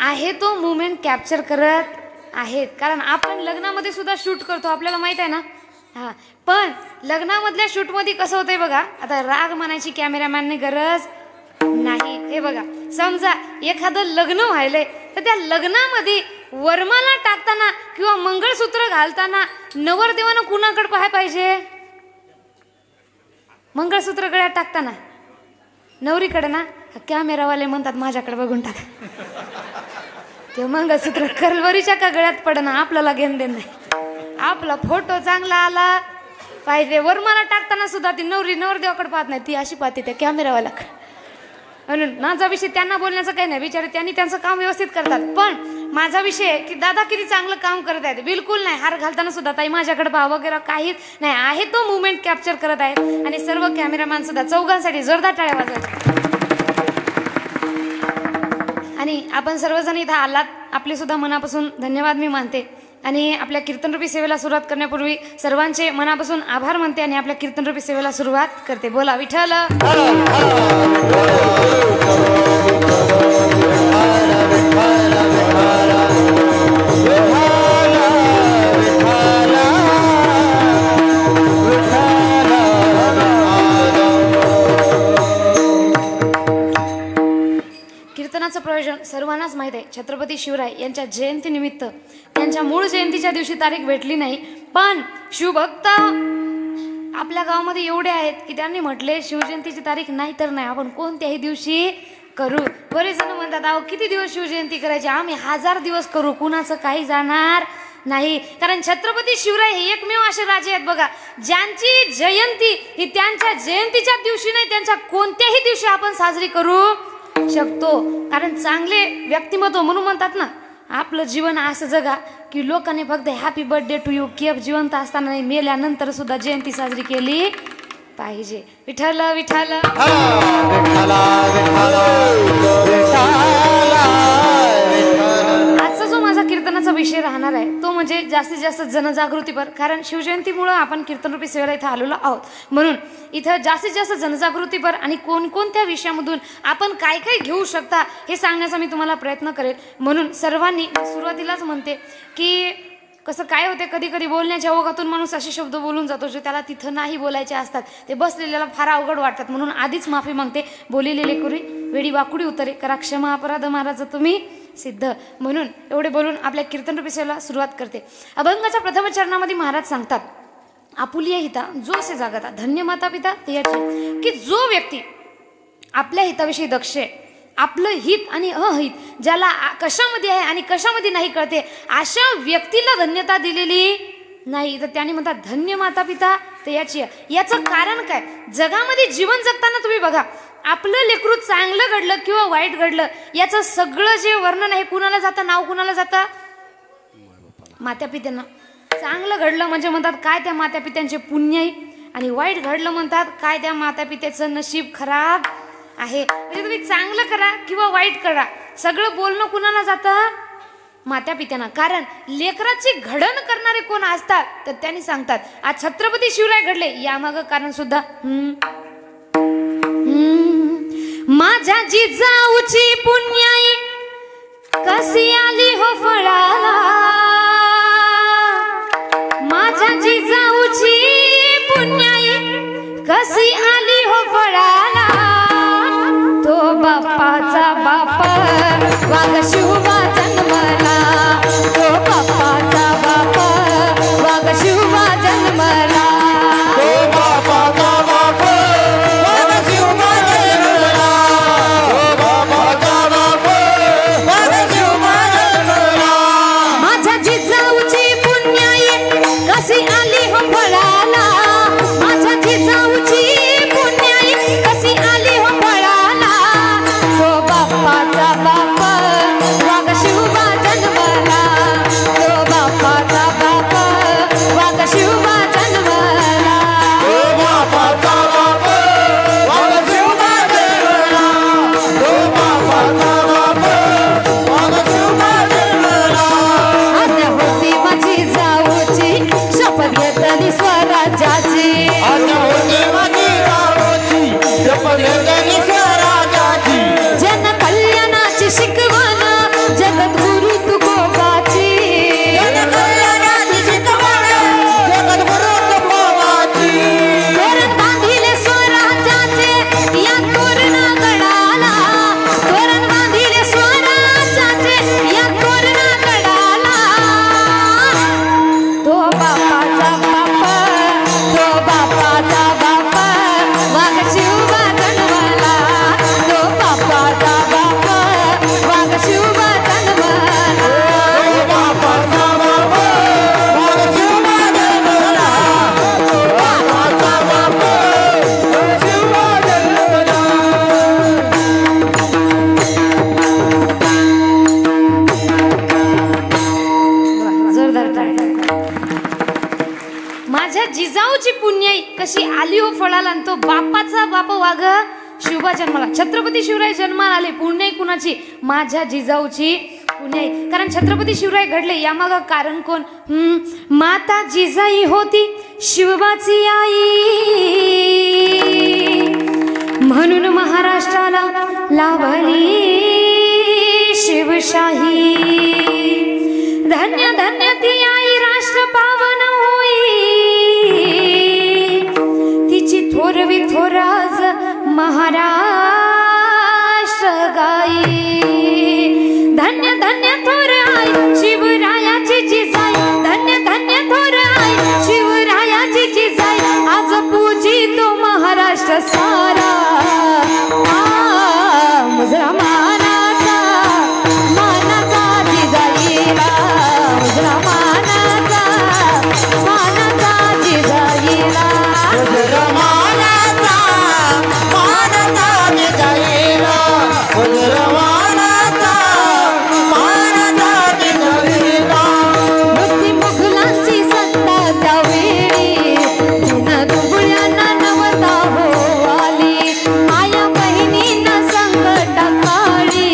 आहे तो movement capture करत आहेत. कारण आपण लग्नामध्ये सुद्धा शूट करतो, आपल्याला माहित आहे ना. हां, पण लग्नामधल्या शूटमध्ये कसं होतंय बघा. आता राग म्हणायची कॅमेरामॅनने गरज नाही. हे बघा, समजा एखादं लग्न व्हायलंय तर त्या लग्नामध्ये वरमाला टाकताना किंवा मंगळसूत्र घालताना नवरदेवानं कुणाकडे पाहाय पाहिजे? मंगळसूत्र गळ्यात टाकताना नवरीकडे ना. कॅमेरावाले म्हणतात माझ्याकडे बघून टाका. ते मंगळसूत्र करलवरीच्या का गळ्यात पडना, आपल्याला घेणं देणं नाही. आपला फोटो चांगला आला पाहिजे. वरमाला टाकताना सुद्धा ती नवरी नवरदेवाकडे पाहत नाही, ती अशी पाहते त्या कॅमेरावाल्याकडे. म्हणून माझा विषय त्यांना बोलण्याचं काही नाही, बिचारे त्यांनी त्यांचं काम व्यवस्थित करतात. पण माझा विषय की दादा किती चांगलं काम करत आहेत. बिलकुल नाही, हार घालताना सुद्धा ताई माझ्याकडे पहा वगैरे काहीच नाही. आहे तो मुवमेंट कॅप्चर करत आहेत. आणि सर्व कॅमेरामॅन सुद्धा चौघांसाठी जोरदार टाळ्या वाजवतात. आणि आपण सर्वजण इथं आलात, आपले सुद्धा मनापासून धन्यवाद मी मानते. आणि आपल्या कीर्तनरूपी सेवेला सुरुवात करण्यापूर्वी सर्वांचे मनापासून आभार मानते आणि आपल्या कीर्तनरूपी सेवेला सुरुवात करते. बोला विठ्ठल. कीर्तनाचं प्रयोजन सर्वांनाच माहीत आहे. छत्रपती शिवराय यांच्या जयंतीनिमित्त त्यांच्या मूळ जयंतीच्या दिवशी तारीख भेटली नाही, पण शिवभक्त आपल्या गावामध्ये एवढे आहेत की त्यांनी म्हटले शिवजयंतीची तारीख नाही तर नाही, आपण कोणत्याही दिवशी करू. बरेच जण म्हणतात अहो किती दिवस शिवजयंती करायची, आम्ही 1000 दिवस करू, कुणाचं काही जाणार नाही. कारण छत्रपती शिवराय हे एकमेव असे राजे आहेत बघा ज्यांची जयंती ही त्यांच्या जयंतीच्या दिवशी नाही, त्यांच्या कोणत्याही दिवशी आपण साजरी करू शकतो. कारण चांगले व्यक्तिमत्व म्हणून म्हणतात ना, आपलं जीवन असं जगा की लोकांनी फक्त हॅपी बर्थडे टू यू केप जिवंत असताना नाही, मेल्यानंतर सुद्धा जयंती साजरी केली पाहिजे. विठ्ठल विठ्ठल. आजचा जो माझा कीर्तनाचा विषय राहणार आहे तो म्हणजे जास्तीत जास्त जनजागृतीपर. कारण शिवजयंतीमुळे आपण कीर्तनरूपी सेवेला इथं आलेलो आहोत, म्हणून इथं जास्तीत जास्त जनजागृतीपर आणि कोणकोणत्या विषयामधून आपण काय काय घेऊ शकता हे सांगण्याचा मी तुम्हाला प्रयत्न करेल. म्हणून सर्वांनी सुरुवातीलाच म्हणते की कसं काय होते, कधी कधी बोलण्याच्या ओघातून माणूस असे शब्द बोलून जातो जे त्याला तिथं नाही बोलायचे असतात, ते बसलेल्याला फार अवघड वाटतात. म्हणून आधीच माफी मागते. बोलिलेले कुरी वेडी वाकुडी उतरे, करा क्षमा अपराध महाराज तुम्ही सिद्ध. म्हणून एवढे बोलून आपल्या कीर्तनरूपी सेवेला सुरुवात करते. अभंगाच्या प्रथम चरणामध्ये महाराज सांगतात आपुलिया हिता जो असे जागता धन्य माता पिता ते याचे, की जो व्यक्ती आपल्या हिताविषयी दक्ष आहे, आपलं हित आणि अहित ज्याला कशामध्ये आहे आणि कशामध्ये नाही कळते, अशा व्यक्तीला धन्यता दिलेली नाही. तर त्याने म्हणतात धन्य माता पिता ते याची. याचं कारण काय, जगामध्ये जीवन जगताना तुम्ही बघा आपलं लेकरू चांगलं घडलं किंवा वाईट घडलं याचं सगळं जे वर्णन आहे कुणाला जातं, नाव कुणाला जातं, माता पित्यांना. चांगलं घडलं म्हणजे म्हणतात काय त्या माता पित्यांचे पुण्य आहे, आणि वाईट घडलं म्हणतात काय त्या माता पित्याचं नशीब खराब आहे. म्हणजे तुम्ही चांगलं करा किंवा वाईट करा, सगळं बोलणं कुणाला जातं, माता पित्यांना. कारण लेकराची घडण करणारे कोण असतात तर त्यांनी सांगतात आज छत्रपती शिवराय घडले, यामागं कारण सुद्धा माझ्या जिजाऊची पुण्याई कशी आली हो फळाला, माझ्या जिजाऊची पुण्याई कशी आली हो फळाला, तो बाप्पाचा बाप वाघ शिवबा जन्मला, तो बाप्पाचा बाप वाघ शिवबा जन्मला, तो बाप्पाचा बाप वाघ शिवबा जन्मला, तो बाप्पाचा बाप वाघ शिवबा जन्मला. माझ्या जिजाऊची पुण्याई कशी आली हो फळाला, माझ्या जिजाऊची पुण्याई कशी आली हो फळाला, तो बाप्पाचा बाप वाघ शिवबा जन्मला, तो बाप्पाचा बाप वाघ शिवबा जन्मला, तो बाप्पाचा बाप वाघ शिवबा जन्मला, तो बाप्पाचा बाप वाघ शिवबा जन्मला. आज होती माझी जाऊची शपथ घेतली स्वराज्याची, आज होती माझी जाऊची शपथ घेतली स्वराज्याची, जन कल्याणाची शिकवण कशी आली हो फळाला आणि तो बापाचा बाप वाघ शिवबा जन्माला. छत्रपती शिवराय जन्माला आले, पुण्य कुणाची? माझ्या जिजाऊची पुण्य. कारण छत्रपती शिवराय घडले यामाग कारण कोण? माता जिजाई होती शिवबाची आई, म्हणून महाराष्ट्राला लाभली शिवशाही. धन्य धन्य ती आई राष्ट्र पावन होई, तिची थोरवी थोराज महाराष्ट्र गाई. धन्य धन्य थोर आई शिवरायाची जिजाई, धन्य धन्य थोर आई शिवरायाची जिजाई. आज पूजी तो महाराष्ट्र सारा, मुजरा मानाचा मानाचा जिजाईला, मुजरा मानाचा मानाचा जिजाईला, मुजरा मानाचा मानाचा जिजाईला, मुजरा मानाचा मानाचा जिजाईला. बुद्धी मुघलांची सत्ता त्यावेळी दिन दुबळ्यांना नवता हो आली. आया बहिणींना संकट काळी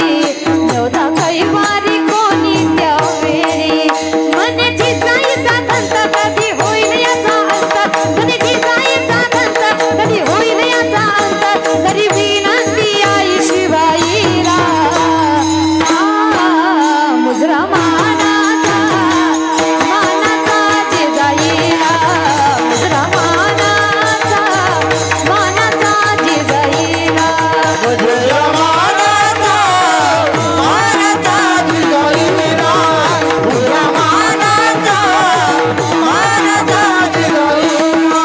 नवता कैवारी कोणी त्यावेळी. म्हणे जिजाईचा दंत कधी होईल याचा अंत, म्हणे जिजाईचा दंत कधी होईल याचा अंत. तरी विनंती आई शिवाईला, मुजरा मानाचा मानाचा जिजाईला, मुजरा मानाचा मानाचा जिजाईला, मुजरा मानाचा मानाचा जिजाईला, मुजरा मानाचा मानाचा जिजाईला.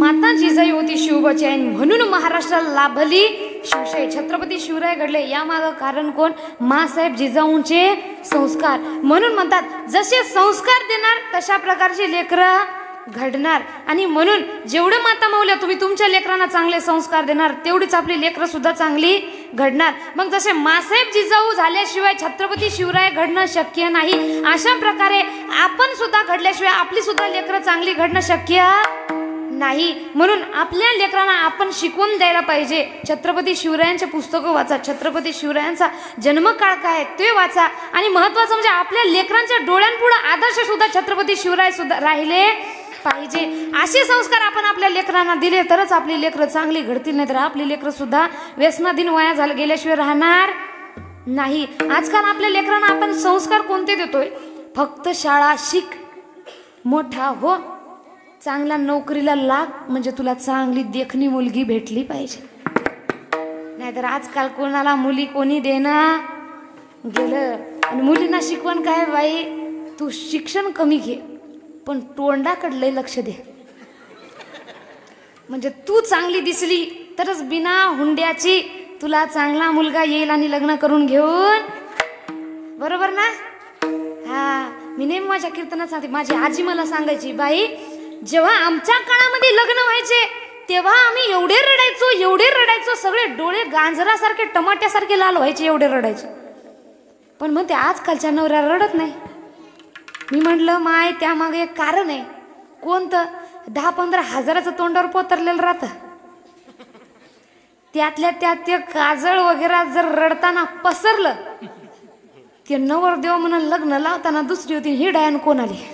माता जिजाई होती शिवबाची आई, म्हणून महाराष्ट्राला लाभली शिवशाही. छत्रपती शिवराय घडले यामाग कारण कोण? मासाहेब जिजाऊंचे संस्कार. म्हणून म्हणतात जसे संस्कार देणार तशा प्रकारचे लेकरं घडणार. आणि म्हणून जेवढं माता माऊल्या तुम्ही तुमच्या लेकरांना चांगले संस्कार देणार तेवढीच आपली लेकरं सुद्धा चांगली घडणार. मग जसे मासाहेब जिजाऊ झाल्याशिवाय छत्रपती शिवराय घडणं शक्य नाही, अशा प्रकारे आपण सुद्धा घडल्याशिवाय आपली सुद्धा लेकरं चांगली घडणं शक्य नाही. म्हणून आपल्या लेकरांना आपण शिकवून द्यायला पाहिजे. छत्रपती शिवरायांचे पुस्तकं वाचा, छत्रपती शिवरायांचा जन्मकाळ काय ते वाचा. आणि महत्वाचं म्हणजे आपल्या लेकरांच्या डोळ्यांपुढे आदर्श सुद्धा छत्रपती शिवराय सुद्धा राहिले पाहिजे. असे संस्कार आपण आपल्या लेकरांना दिले तरच आपली लेकरं चांगली घडतील, नाही तर आपली लेकरं सुद्धा व्यसनाधीन वया झालं गेल्याशिवाय राहणार नाही. आजकाल आपल्या लेकरांना आपण संस्कार कोणते देतोय? फक्त शाळा शिक, मोठा हो, चांगल्या नोकरीला लाग, म्हणजे तुला चांगली देखणी मुलगी भेटली पाहिजे. नाहीतर आजकाल कोणाला मुली कोणी देणं गेलं. आणि मुलींना शिकवण काय? बाई तू शिक्षण कमी घे पण तोंडाकडे लक्ष दे, म्हणजे तू चांगली दिसली तरच बिना हुंड्याची तुला चांगला मुलगा येईल आणि लग्न करून घेऊन. बरोबर ना? हा, मी नेहमी माझ्या कीर्तनात सांगते, माझी आजी मला सांगायची, बाई जेव्हा आमच्या काळामध्ये लग्न व्हायचे तेव्हा आम्ही एवढे रडायचो, सगळे डोळे गांजरासारखे टमाट्यासारखे लाल व्हायचे, एवढे रडायचो. पण म्हणते आजकालच्या नवऱ्या रडत नाही. मी म्हटलं माय त्यामागे एक कारण आहे. कोणतं? 10-15 हजाराचं तोंडावर पोतरलेलं राहतं, त्यातल्या त्यात ते काजळ वगैरे जर रडताना पसरलं, ते नवरदेव म्हणून लग्न लावताना दुसरी होती ही डायन कोण आली.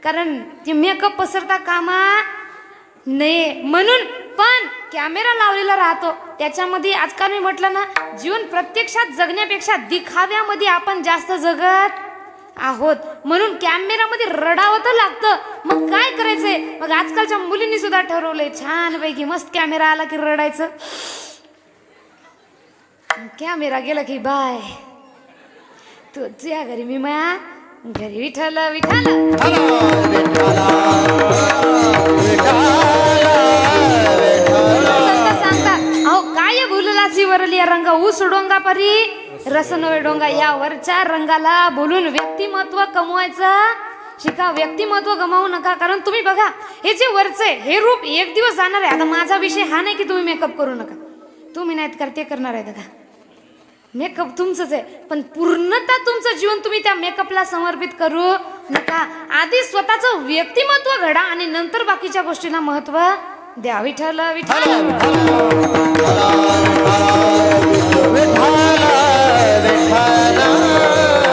कारण ते मेकअप पसरता कामा नये म्हणून. पण कॅमेरा लावलेला राहतो त्याच्यामध्ये. आजकाल मी म्हटलं ना, जीवन प्रत्यक्षात जगण्यापेक्षा दिखाव्यामध्ये आपण जास्त जगत आहोत. म्हणून कॅमेरामध्ये रडावं तर लागतं. मग काय करायचंय? मग आजकालच्या मुलींनी सुद्धा ठरवलंय छान पैकी मस्त कॅमेरा आला की रडायचं, कॅमेरा गेला की बाय तुझ्या घरी मी माया घरी विठ्ठल विठ्ठल. अहो काय भुललासी वरली रंग ऊस डोंगा परी रसनवे डोंगा. या वरच्या रंगाला बोलून व्यक्तिमत्व कमवायचं शिका. व्यक्तिमत्व गमावू नका. कारण तुम्ही बघा, हे जे वरचे हे रूप एक दिवस जाणार आहे. आता माझा विषय हा नाही की तुम्ही मेकअप करू नका, तुम्ही नाहीत कर ते करणार आहेत का? मेकअप तुमचंच आहे, पण पूर्णतः तुमचं जीवन तुम्ही त्या मेकअपला समर्पित करू नका. आधी स्वतःचं व्यक्तिमत्व घडा आणि नंतर बाकीच्या गोष्टींना महत्व द्या. विठ्ठल विठ्ठल.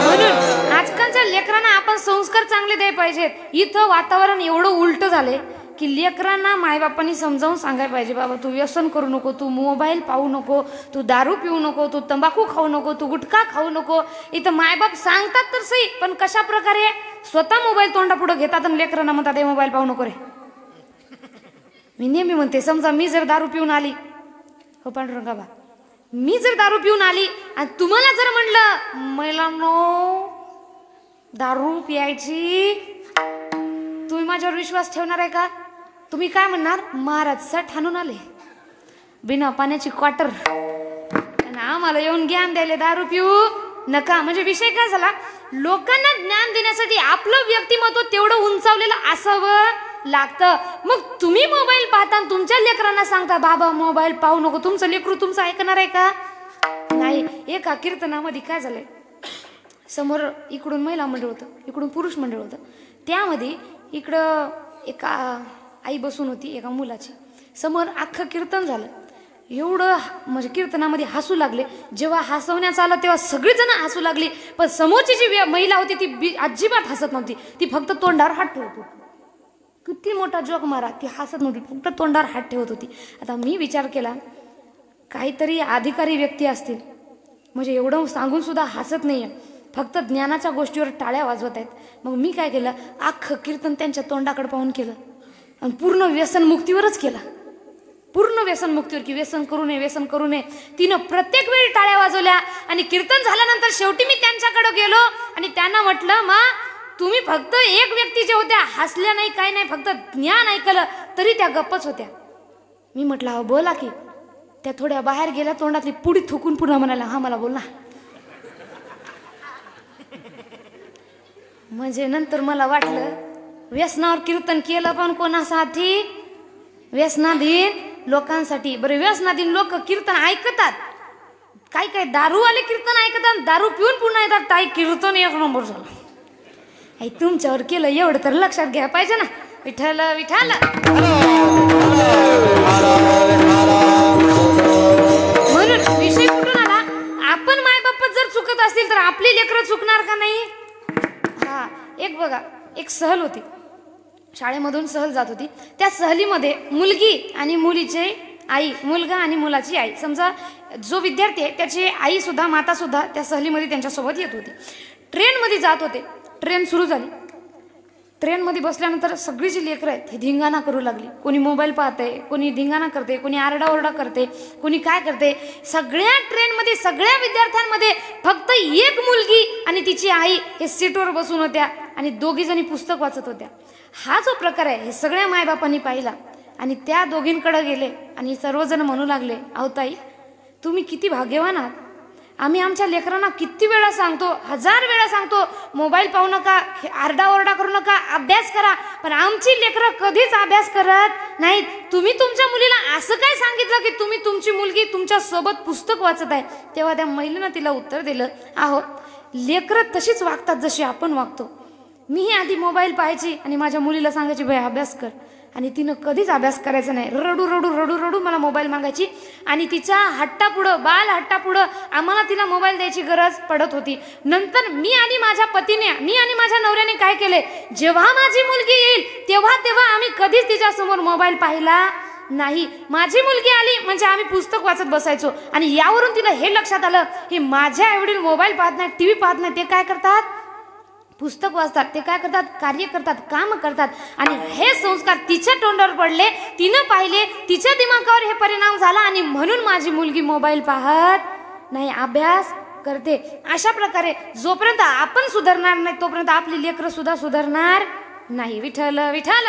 म्हणून आजकालच्या लेकरांना आपण संस्कार चांगले द्यायला पाहिजेत. इथं वातावरण एवढं उलट झाले की लेकरांना मायबापांनी समजावून सांगायला पाहिजे, बाबा तू व्यसन करू नको, तू मोबाईल पाहू नको, तू दारू पिऊ नको, तू तंबाखू खाऊ नको, तू गुटखा खाऊ नको. इथं मायबाप सांगतात तर सही, पण कशा प्रकारे स्वतः मोबाईल तोंडापुढे घेतात आणि लेकरांना म्हणतात हे मोबाईल पाहू नको रे. मी नेहमी म्हणते, समजा मी जर दारू पिऊन आली, हो पांडुरंगा बा, मी जर दारू पिऊन आली आणि तुम्हाला जर म्हणलं महिलांनो दारू प्यायची, तुम्ही माझ्यावर विश्वास ठेवणार आहे का? तुम्ही काय म्हणणार? महाराज सट हाणून आले बिना पाण्याची क्वार्टर आणि आम्हाला येऊन ज्ञान द्यायला दारू पिऊ नका. म्हणजे विषय काय झाला, लोकांना ज्ञान देण्यासाठी आपलं व्यक्तिमत्व तेवढं उंचावलेलं असावं लागतं. मग तुम्ही मोबाईल पाहता तुमच्या लेकरांना सांगता बाबा मोबाईल पाहू नको, तुमचं लेकरू तुमचं ऐकणार आहे का? नाही. एका कीर्तनामध्ये काय झालंय, समोर इकडून महिला मंडळ होतं, इकडून पुरुष मंडळ होतं. त्यामध्ये इकडं एका आई बसून होती एका मुलाची. समोर अख्खं कीर्तन झालं, एवढं म्हणजे कीर्तनामध्ये हसू लागले. जेव्हा हसवण्याचं आलं तेव्हा सगळीजण हसू लागली, पण समोरची जी महिला होती ती अजिबात हसत नव्हती. ती फक्त तोंडावर हात ठेवत होती. किती मोठा जोक मारा, ती हसत नव्हती, फक्त तोंडावर हात ठेवत होती. आता मी विचार केला, काहीतरी अधिकारी व्यक्ती असतील, म्हणजे एवढं सांगून सुद्धा हसत नाहीये, फक्त ज्ञानाच्या गोष्टीवर टाळ्या वाजवत आहेत. मग मी काय केलं, अख्खं कीर्तन त्यांच्या तोंडाकडे पाहून केलं आणि पूर्ण व्यसनमुक्तीवरच केलं. पूर्ण व्यसनमुक्तीवर, की व्यसन करू नये, व्यसन करू नये. तिनं प्रत्येक वेळी टाळ्या वाजवल्या आणि कीर्तन झाल्यानंतर शेवटी मी त्यांच्याकडे गेलो आणि त्यांना म्हटलं, मा तुम्ही फक्त एक व्यक्ती जे होत्या हसल्या नाही, काय नाही, फक्त ज्ञान ऐकलं तरी त्या गप्पच होत्या. मी म्हटलं हा बोला की. त्या थोड्या बाहेर गेल्या, तोंडातली पुडी थुकून पुन्हा म्हणाला हा मला बोल ना. म्हणजे नंतर मला वाटलं व्यसनावर कीर्तन केलं पण कोणासाठी? व्यसनाधीन लोकांसाठी. बरं, व्यसनाधीन लोक कीर्तन ऐकतात, काय काय दारूवाले कीर्तन ऐकतात, दारू पिऊन पुन्हा येतात, ताई कीर्तन एक नंबर झालं. आई तुमच्यावर केलं एवढं तर लक्षात घ्या पाहिजे ना. विठ्ठल विठ्ठल. म्हणून विषय कुठून आला, आपण मायबाप जर चुकत असतील तर आपली लेकरं चुकणार का नाही? हा, एक बघा, एक सहल होती, शाळेमधून सहल जात होती. त्या सहलीमध्ये मुलगी आणि मुलीचे आई, मुलगा आणि मुलाची आई, समजा जो विद्यार्थी आहे त्याची आई सुद्धा, माता सुद्धा त्या सहलीमध्ये त्यांच्यासोबत येत होती. ट्रेनमध्ये जात होते. ट्रेन सुरू झाली. ट्रेनमध्ये बसल्यानंतर सगळी जी लेकरं आहेत ही धिंगाणा करू लागली. कोणी मोबाईल पाहते, कोणी धिंगाणा करते, कोणी आरडाओरडा करते, कोणी काय करते. सगळ्या ट्रेनमध्ये सगळ्या विद्यार्थ्यांमध्ये फक्त एक मुलगी आणि तिची आई हे सीटवर बसून होत्या आणि दोघी जणी पुस्तक वाचत होत्या. हा जो प्रकार आहे हे सगळ्या मायबापांनी पाहिला आणि त्या दोघींकडे गेले आणि सर्वजण म्हणू लागले, अहो ताई तुम्ही किती भाग्यवान आहात. आम्ही आमच्या लेकरांना किती वेळा सांगतो, 1000 वेळा सांगतो, मोबाईल पाहू नका, आरडाओरडा करू नका, अभ्यास करा, पण आमची लेकरं कधीच अभ्यास करत नाहीत. तुम्ही तुमच्या मुलीला असं काय सांगितलं की तुम्ही तुमची मुलगी तुमच्या सोबत पुस्तक वाचत आहे? तेव्हा त्या महिलेनं तिला उत्तर दिलं, अहो लेकरं तशीच वागतात जशी आपण वागतो. मीही आधी मोबाईल पाहायची आणि माझ्या मुलीला सांगायची बाई अभ्यास कर, आणि तिनं कधीच अभ्यास करायचा नाही. रडू रडू रडू रडू मला मोबाईल मागायची आणि तिच्या हट्टापुढं, बाल हट्टापुढं आम्हाला तिला मोबाईल द्यायची गरज पडत होती. नंतर मी आणि माझ्या पतीने, मी आणि माझ्या नवऱ्याने काय केले, जेव्हा माझी मुलगी येईल तेव्हा तेव्हा आम्ही कधीच तिच्यासमोर मोबाईल पाहिला नाही. माझी मुलगी आली म्हणजे आम्ही पुस्तक वाचत बसायचो आणि यावरून तिला हे लक्षात आलं की माझ्या आईवडील मोबाईल पाहत नाही, टीव्ही पाहत नाही, ते काय करतात, पुस्तक वाचतात, ते काय करतात, कार्य करतात, काम करतात. आणि हे संस्कार तिच्या तोंडावर पडले, तिनं पाहिले, तिच्या दिमागावर हे परिणाम झाला आणि म्हणून माझी मुलगी मोबाईल पाहत नाही, अभ्यास करते. अशा प्रकारे जोपर्यंत आपण सुधारणार नाही तोपर्यंत आपली लेकरं सुद्धा सुधारणार नाही. विठ्ठल विठ्ठल.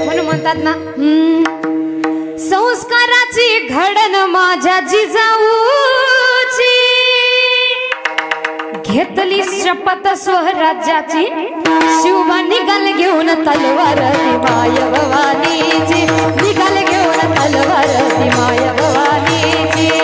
म्हणून म्हणतात ना, संस्काराची घडण माझ्या जिजाऊची, घेतली शपथ स्वराज्याची शिवबा निघाल घेऊन तलवार ती माय भवानीची निघाल घेऊन तलवार ती माय भवानीची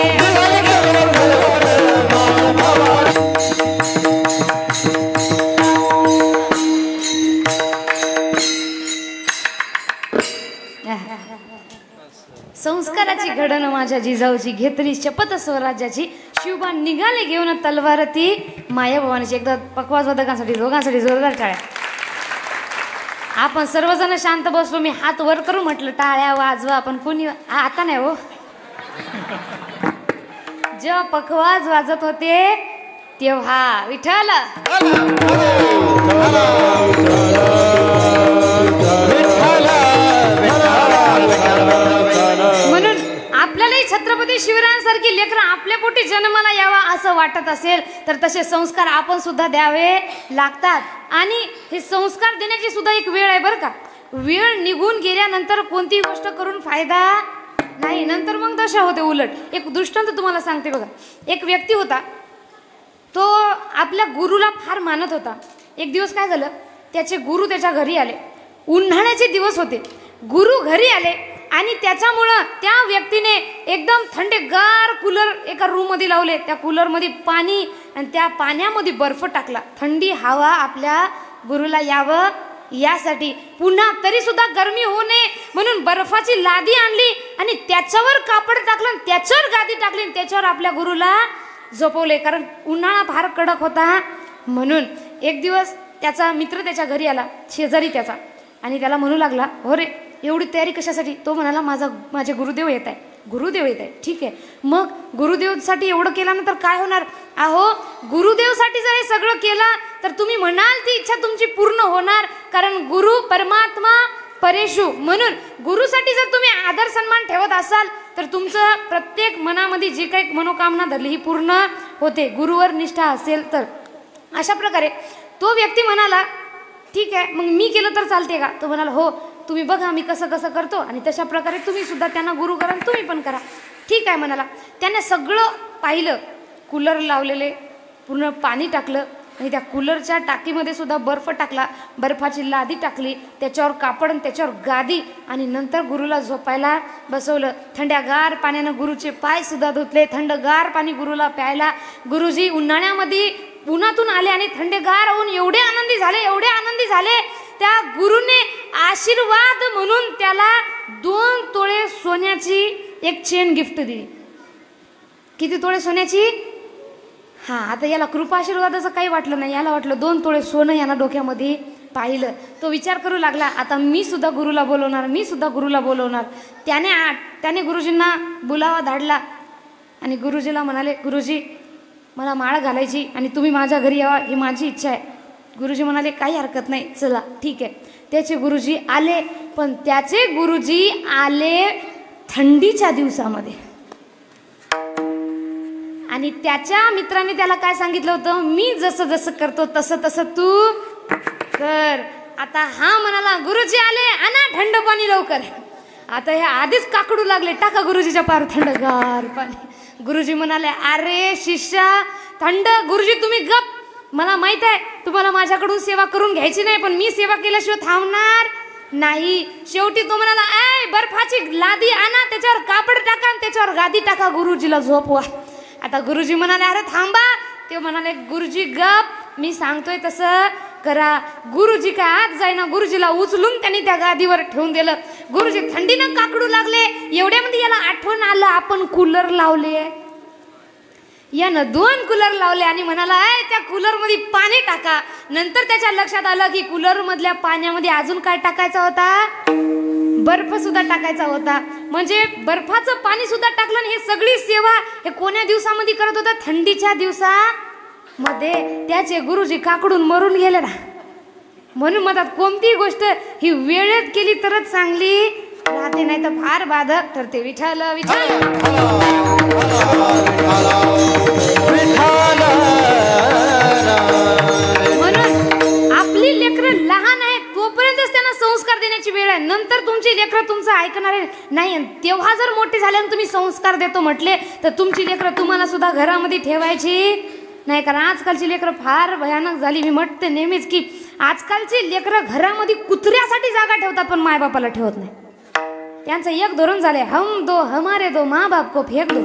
संस्काराची घडण माझ्या जिजाऊची घेतली शपथ स्वराज्याची शिवबा निघाले घेऊन तलवार ती माया भवानीची. एकदा पकवाज वादकांसाठी दोघांसाठी जोरदार टाळ्या. आपण सर्वजण शांत बसलो. मी हात वर करू म्हटलं टाळ्या वाजवा पण कोणी आता नाही हो. जेव्हा पकवाज वाजत होते तेव्हा विठ्ठल म्हणून आपल्यालाही छत्रपती शिवरायांसारखी लेकरं आपल्या पोटी जन्माला यावा असं वाटत असेल तर तसे संस्कार आपण सुद्धा द्यावे लागतात. आणि हे संस्कार देण्याची सुद्धा एक वेळ आहे बरं का. वेळ निघून गेल्यानंतर कोणती गोष्ट करून फायदा नाही. नंतर मग दशा होते उलट. एक दृष्टांत तुम्हाला सांगते बघा. एक व्यक्ती होता तो आपल्या गुरुला फार मानत होता. एक दिवस काय झालं त्याचे गुरु त्याच्या घरी आले. उन्हाळ्याचे दिवस होते. गुरु घरी आले आणि त्याच्यामुळं त्या व्यक्तीने एकदम थंडगार कूलर एका रूम मध्ये लावले. त्या कूलर मध्ये पाणी आणि त्या पाण्यामध्ये बर्फ टाकला. थंडी हवा आपल्या गुरुला यावं यासाठी. पुन्हा तरी सुद्धा गरमी होऊ नये म्हणून बर्फाची लादी आणली आणि त्याच्यावर कापड टाकलं, त्याच्यावर गादी टाकली, त्याच्यावर आपल्या गुरुला झोपवले. कारण उन्हाळा फार कडक होता म्हणून. एक दिवस त्याचा मित्र त्याच्या घरी आला, शेजारी त्याचा, आणि त्याला म्हणू लागला, हो रे एवढी तयारी कशासाठी? तो म्हणाला, माझे गुरुदेव येत आहे. गुरुदेव येत आहे, ठीक आहे. मग गुरुदेवसाठी एवढं केल्यानंतर काय होणार? अहो, गुरुदेवसाठी जर हे सगळं केलं तर तुम्ही म्हणाल ती इच्छा तुमची पूर्ण होणार. कारण गुरु परमात्मा परेशू. म्हणून गुरुसाठी जर तुम्ही आदर सन्मान ठेवत असाल तर तुमचं प्रत्येक मनामध्ये जी काही मनोकामना धरली ही पूर्ण होते, गुरुवर निष्ठा असेल तर. अशा प्रकारे तो व्यक्ती म्हणाला, ठीक आहे, मग मी केलं तर चालते का? तो म्हणाला, हो, तुम्ही बघा मी कसं कसं करतो आणि तशा प्रकारे तुम्ही सुद्धा त्यांना गुरु करा, तुम्ही पण करा. ठीक आहे म्हणाला. त्याने सगळं पाहिलं. कूलर लावलेले, पूर्ण पाणी टाकलं आणि त्या कूलरच्या टाकीमध्ये सुद्धा बर्फ टाकला, बर्फाची लादी टाकली, त्याच्यावर कापड आणि त्याच्यावर गादी, आणि नंतर गुरुला झोपायला बसवलं. थंड्यागार पाण्यानं गुरुचे पाय सुद्धा धुतले. थंडगार पाणी गुरुला प्यायला. गुरुजी उन्हाळ्यामध्ये उन्हातून आले आणि थंडेगार होऊन एवढे आनंदी झाले. त्या गुरुने आशीर्वाद म्हणून त्याला 2 तोळे सोन्याची एक चेन गिफ्ट दिली. किती तोळे सोन्याची? हा, आता याला कृपा आशीर्वादाचं काही वाटलं नाही. याला वाटलं 2 तोळे सोनं याला डोक्यामध्ये पाहिलं. तो विचार करू लागला, आता मी सुद्धा गुरुला बोलवणार. त्याने गुरुजींना बुलावा धाडला आणि गुरुजीला म्हणाले, गुरुजी मला माळ घालायची आणि तुम्ही माझ्या घरी यावा ही माझी इच्छा आहे. गुरुजी म्हणाले, काही हरकत नाही, चला ठीक आहे. त्याचे गुरुजी आले, पण त्याचे गुरुजी आले थंडीच्या दिवसामध्ये. आणि त्याच्या मित्राने त्याला काय सांगितलं होतं, मी जसं जसं करतो तसं तू कर. आता हा म्हणाला, गुरुजी आले, आणा थंड पाणी लवकर. आता हे आधीच काकडू लागले, टाका गुरुजीच्या पार थंडगार पाणी. गुरुजी म्हणाले, अरे शिष्या थंड. गुरुजी तुम्ही गप, मला माहित आहे तुम्हाला माझ्याकडून सेवा करून घ्यायची नाही, पण मी सेवा केल्याशिवाय थांबणार नाही. शेवटी तो म्हणाला, ऐ बर्फाची लादी आणा, त्याच्यावर कापड टाका आणि त्याच्यावर गादी टाका, गुरुजीला झोपवा. आता गुरुजी म्हणाले, अरे थांबा. ते म्हणाले, गुरुजी गप, मी सांगतोय तसं करा. गुरुजी काय आत जाईना, गुरुजीला उचलून त्यांनी त्या गादीवर ठेवून दिलं. गुरुजी थंडीनं काकडू लागले. एवढ्यामध्ये याला आठवण आलं, आपण कूलर लावले. यानं 2 कूलर लावले आणि म्हणाला, त्या कूलर मध्ये पाणी टाका. नंतर त्याच्या लक्षात आलं की कूलर मधल्या पाण्यामध्ये अजून काय टाकायचा होता, बर्फ सुद्धा टाकायचा होता. म्हणजे बर्फाचं पाणी सुद्धा टाकलं. आणि हे सगळी सेवा हे कोण्या दिवसामध्ये करत होता? थंडीच्या दिवसामध्ये. त्याचे गुरुजी काकडून मरून गेले ना. म्हणून म्हणतात कोणतीही गोष्ट ही वेळेत केली तरच चांगली राहते, नाही तर फार बाधक ठरते. विठ्ठल विठ्ठल. म्हणून आपली लेकरं लहान आहेत तोपर्यंतच त्यांना संस्कार देण्याची वेळ आहे. नंतर तुमची लेकरं तुमचं ऐकणार नाही. तेव्हा जर मोठी झाल्यानं तुम्ही संस्कार देतो म्हटले तर तुमची लेकरं तुम्हाला सुद्धा घरामध्ये ठेवायची नाही, कारण आजकालची लेकरं फार भयानक झाली. मी म्हणते नेहमीच की आजकालची लेकरं घरामध्ये कुत्र्यासाठी जागा ठेवतात पण मायबापाला ठेवत नाही. त्यांचं एक धोरण झाले, हम दो हमारे दो माँ बाप को फेक दो.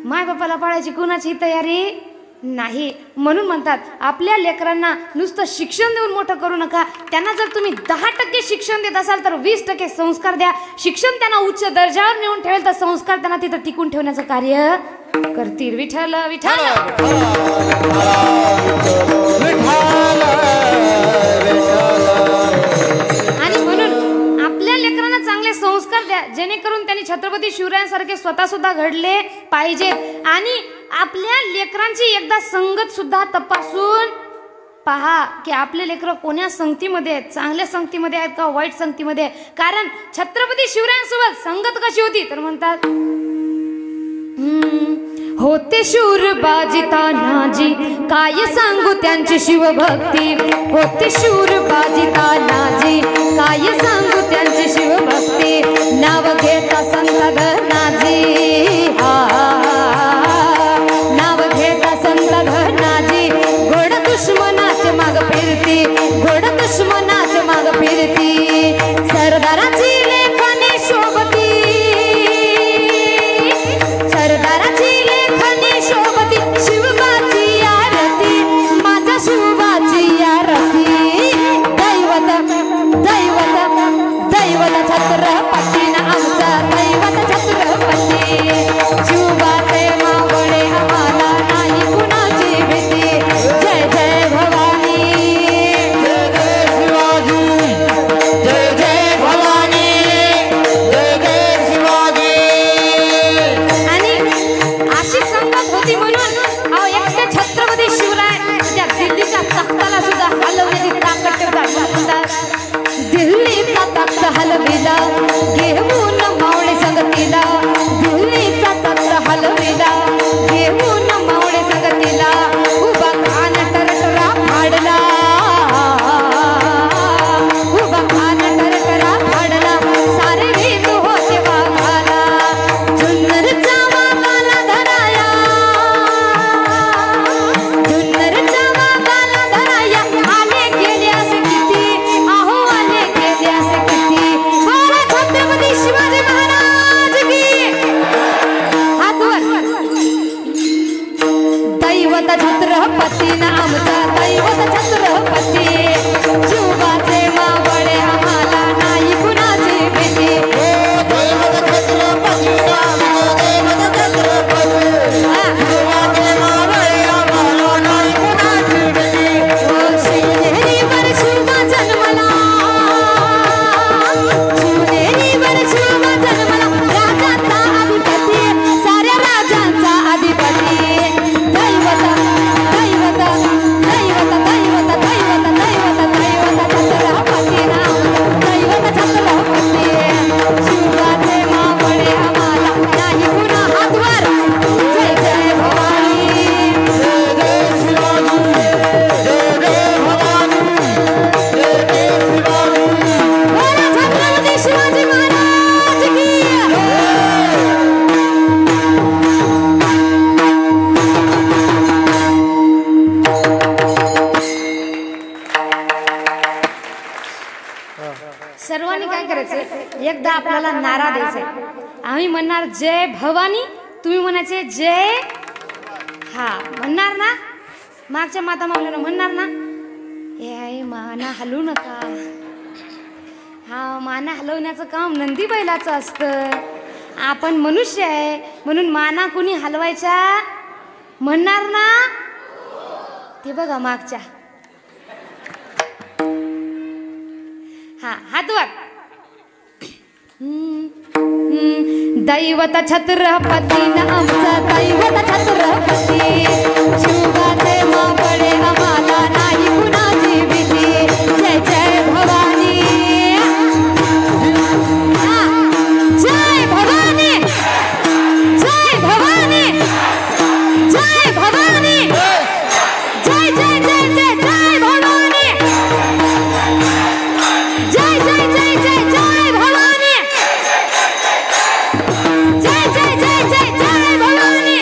मायबापाला पाळायची कुणाची तयारी नाही. म्हणून म्हणतात आपल्या लेकरांना नुसतं शिक्षण देऊन मोठं करू नका. त्यांना जर तुम्ही 10% शिक्षण देत असाल तर 20% संस्कार द्या. शिक्षण त्यांना उच्च दर्जावर नेऊन ठेवेल तर संस्कार त्यांना तिथं टिकून ठेवण्याचं कार्य करतील. विठ्ठल विठ्ठल. आणि म्हणून आपल्या लेकरांना चांगले संस्कार द्या जेणेकरून त्यांनी छत्रपती शिवरायांसारखे स्वतः सुद्धा घडले पाहिजेत. आणि आपल्या लेकरांची एकदा संगत सुद्धा तपासून पहा की आपले लेकरं कोण्या संगतीमध्ये आहेत, चांगल्या संगतीमध्ये आहेत का वाईट संगतीमध्ये आहे. कारण छत्रपती शिवरायांसोबत संगत कशी होती तर म्हणतात, होते शूर बाजिता नाजी काय सांगू त्यांची शिवभक्ती. होते शूर बाजिता नाजी काय सांगू त्यांची शिवभक्ती. नाव घेता संत धनाजी, नाव घेता संत धनाजी. घोड दुश्मनाचे माग फिरती, घोड दुश्मनाचे माग फिरती. सरदाराची लेखणी शोभती, सरदाराची लेखणी शोभती. शिवबाची आरती, माझ्या शिवबाची आरती. दैवत दैवत दैवत छत्रपती ना आमचा दैवत छत्रपती. शिवबाचे मावळे आम्हाला नाही कुणाची भीती. जय जय भवानी, जय जय शिवाजी, जय जय भवानी, जय जय शिवाजी. आणि अशी संगत होती म्हणून एकटे छत्रपती शिवराय त्या दिल्लीच्या तख्ताला सुद्धा हलवण्याची ताकद ठेवतात. दिल्लीचा तख्त हलविला घेऊन मावळे संगतीला. दिल्लीचा तख्त हलविला घेऊन मावळे संगतीला. उभा खान टरटरा फाडला, उभा खान टरटरा फाडला. सारे भीत होते वाघाला, जुन्नरचा वाघाला धराया, जुन्नरचा वाघाला धराया. आले गेल्यास किती, अहो आले गेल्यास किती. बोला छत्रपती शिवाजी महाराज की. हात वर. दैवत छत्रपती ना आमचा दैवत छत्रपती. शिवबाचे मावळे आम्हाला नाही कुणाची भीती. दैवत छत्रपती नाम, दैवत छत्रपती. शिवाचे मावळे आम्हाला नाही कुणाची भीती. शिवनेरीवर शिवबा जन्मला, शिवनेरीवर शिवबा जन्मला. राजांचा अधिपती, साऱ्या राजांचा अधिपती. दैवत दैवत दैवत दैवत दैवत दैवत दैवत छत्रपती नाम, दैवत छत्रपती. शिवबाचे मावळे आम्हाला नाही कुणा. हात वर. जय जय भवानी, जय जय शिवाजी, जय जय भवानी, जय जय शिवाजी. बोला छत्रपती शिवाजी महाराज की. सर्वांनी काय करायचं, एकदा आपल्याला नारा द्यायचा. आम्ही म्हणणार जय भवानी, तुम्ही म्हणायचे जय. हा म्हणणार ना, मागच्या माता मावल्याला म्हणणार ना, ए माना हलवू नका. हा माना हलवण्याचं काम नंदी बैलाचं असतं. आपण मनुष्य आहे म्हणून माना कुणी हलवायच्या म्हणणार ना. ते बघा मागच्या. हा हात वर. दैवत छत्रपती ना आमचा दैवत छत्रपती. शिवबाचे मावळे आम्हाला नाही कुणाची भीती. जय जय भवानी, जय भवानी, जय भवानी, जय भवानी, जय जय जय जय जय भवानी, जय जय जय जय जय भवानी, जय जय जय जय जय भवानी.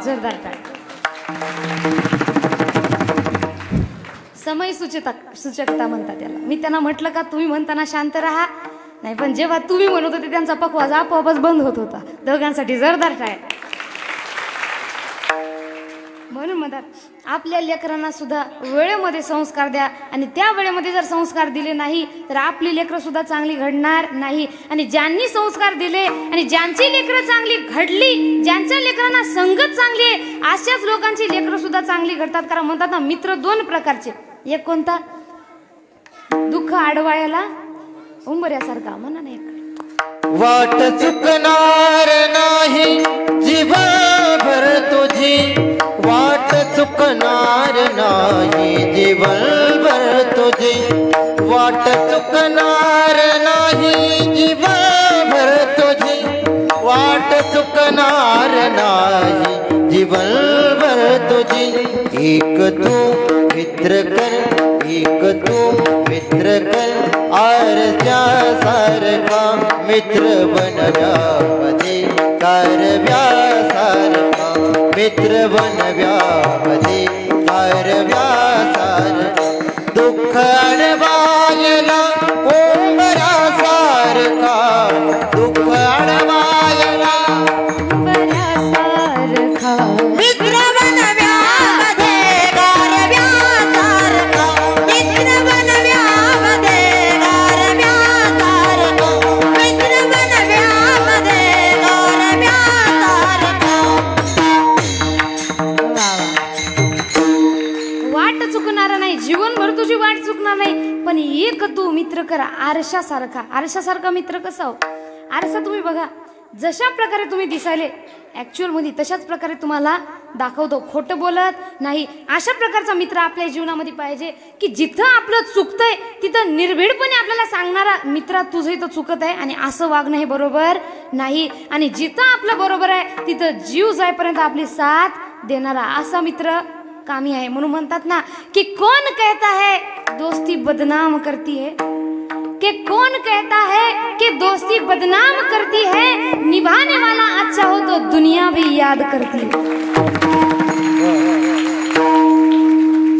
जोरदार टाळ्या. समय सूचकता म्हणतात त्याला. मी त्यांना म्हटलं का तुम्ही म्हणताना शांत राहा, नाही पण जेव्हा तुम्ही म्हणत होते त्यांचा पकवाज आपोआपच बंद होत होता. दोघांसाठी जोरदार टाळ्या. म्हणून म्हणतात आपल्या लेकरांना सुद्धा वेळेमध्ये संस्कार द्या, आणि त्या वेळेमध्ये जर संस्कार दिले नाही तर आपली लेकरं सुद्धा चांगली घडणार नाही. आणि ज्यांनी संस्कार दिले आणि ज्यांची लेकरं चांगली घडली, ज्यांच्या लेकरांना संगत चांगली आहे, अशाच लोकांची लेकरं सुद्धा चांगली घडतात. कारण म्हणतात ना, मित्र दोन प्रकारचे. एक कोणता? दुःख आडवायला उंबऱ्यासारखा. म्हणा ना एक. वाट चुकणार नाही जीवनभर तुझी, वाट चुकणार नाही जीवनभर तुझी, वाट चुकणार नाही जीवनभर तुझी, वाट चुकणार नाही जीवनभर तुझी. एक तू मित्र कर, एक तू मित्र कर, आरच्या सारखा मित्र बनव्यामध्ये, कारव्यासारखा मित्र बनव्यामध्ये, कारव्यासारखा. दुःख अडवायला उंबरासारखा, दुःख अडवायला उंबऱ्यासारखा मित्र बनव्यामध्ये, कारव्यासारखा मित्र बनव्यामध्ये, कारव्यासारखा मित्र बनव्यामध्ये, कारव्यासारखा. वाट चुकणार नाही, जीवनभर तुझी वाट चुकणार नाही. पण एक तू मित्र करा आरशासारखा. आरशासारखा मित्र कसा हो? आरसा तुम्ही बघा, जशा प्रकारे तुम्ही दिसायले ऍक्च्युअल मध्ये तशाच प्रकारे तुम्हाला दाखवतो, खोटं बोलत नाही. अशा प्रकारचा मित्र आपल्या जीवनामध्ये पाहिजे की जिथं आपलं चुकतंय तिथं निर्भीडपणे आपल्याला सांगणारा, मित्रा तुझं इथं चुकत आहे आणि असं वागणं हे बरोबर नाही, आणि जिथं आपलं बरोबर आहे तिथं जीव जाईपर्यंत आपली साथ देणारा असा मित्र कामी आहे. म्हणून म्हणतात ना कि कौन कहता है दोस्ती बदनाम करती है, कि कौन कहता है कि दोस्ती बदनाम करती है, निभाने वाला अच्छा हो तो दुनिया भी याद करती है.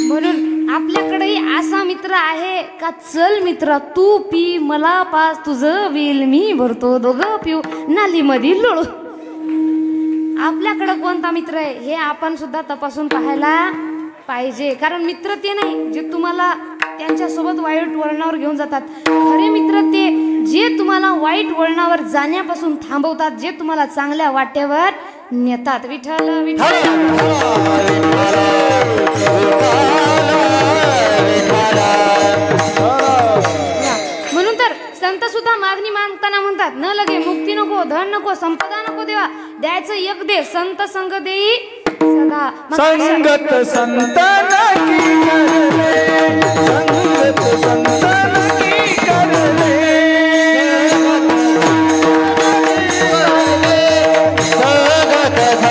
म्हणून आपल्याकडेही असा मित्र आहे का, चल मित्रा तू पी मला पास, तुझं बिल मी भरतो, दोघं पिऊ नालीमध्ये लोळू. आपल्याकडे कोणता मित्र आहे हे आपण सुद्धा तपासून पाहायला पाहिजे. कारण मित्र ते नाही जे तुम्हाला त्यांच्यासोबत वाईट वळणावर घेऊन जातात. खरे मित्र ते जे तुम्हाला वाईट वळणावर जाण्यापासून थांबवतात, जे तुम्हाला चांगल्या वाटेवर नेतात. विठ्ठल विठ्ठल. म्हणून तर संत सुद्धा मागणी मागताना म्हणतात, न लगे मुक्ती नको, धन नको, संपदा नको देवा, द्यायचं एक दे, संत संग देई सदा. संगत संतन की करले, संगत संतन की करले, संगत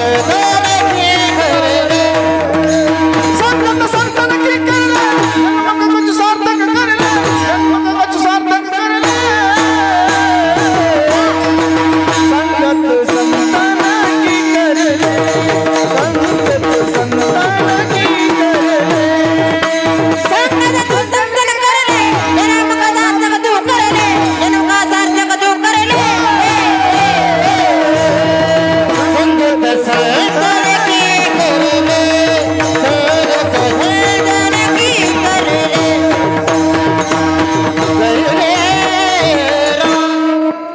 संतन की करले, संगत संतन की करले, जन्मगत सार्थक करले, जन्मगत सार्थक करले, संगत संतन की करले, संगत संतन की करले. संगत संतन करले, जन्मगत सार्थक तू करले, जन्मगत सार्थक तू करले. संगत संतन की करले, संगत संतन की करले,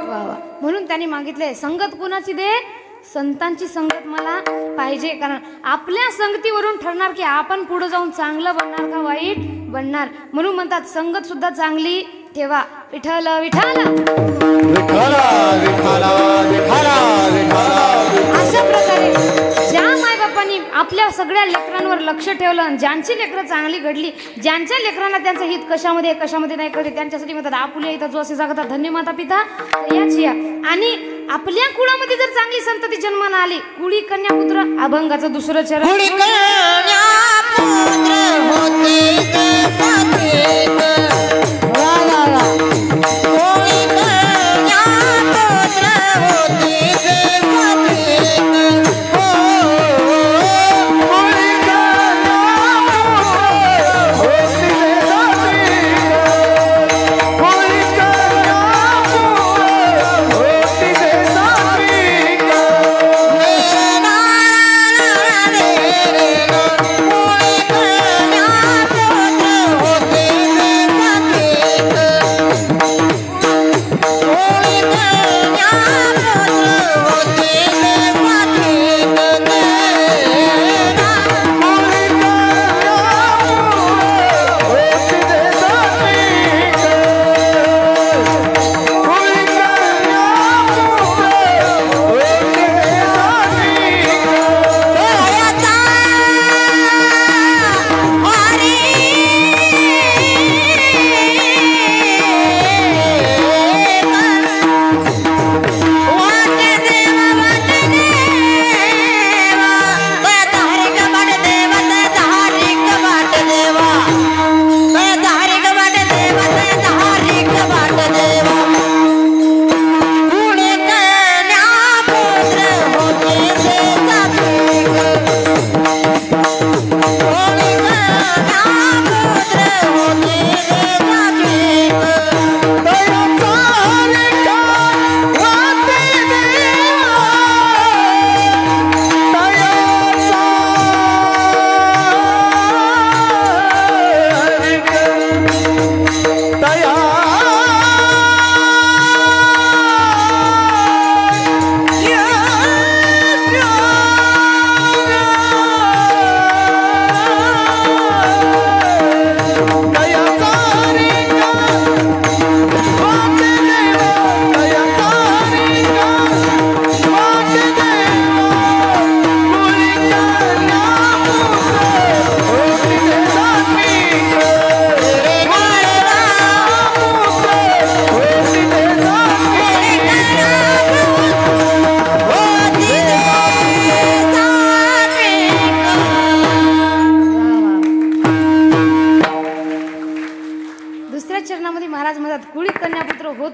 वा वा. म्हणून त्यांनी मागितले संगत कोणाची दे, संतांची संगत मला पाहिजे. कारण आपल्या संगतीवरून ठरणार की आपण पुढे जाऊन चांगलं बनणार का वाईट बनणार. म्हणून म्हणतात संगत सुद्धा चांगली ठेवा. विठ्ठल विठ्ठल. विठ्ठला विठ्ठला विठ्ठला विठ्ठला. अशा प्रकारे ज्या मायबापांनी आपल्या सगळ्या लेकरांवर लक्ष ठेवलं आणि ज्यांची लेकरं चांगली घडली, ज्यांच्या लेकरांना त्यांचं हित कशामध्ये कशामध्ये नाही कळले, त्यांच्यासाठी म्हणतात आपुल्या इथं जो असे जागतात धन्य माता पिता याची या. आणि आपल्या कुळामध्ये जर चांगली संतती जन्माला आली, कुळी कन्या पुत्र अभंगाचं दुसरं चरण. कुळी कन्या पुत्र होते ग सात्विक. वा वा वा. कुळी कन्या पुत्र होते ग सात्विक. हो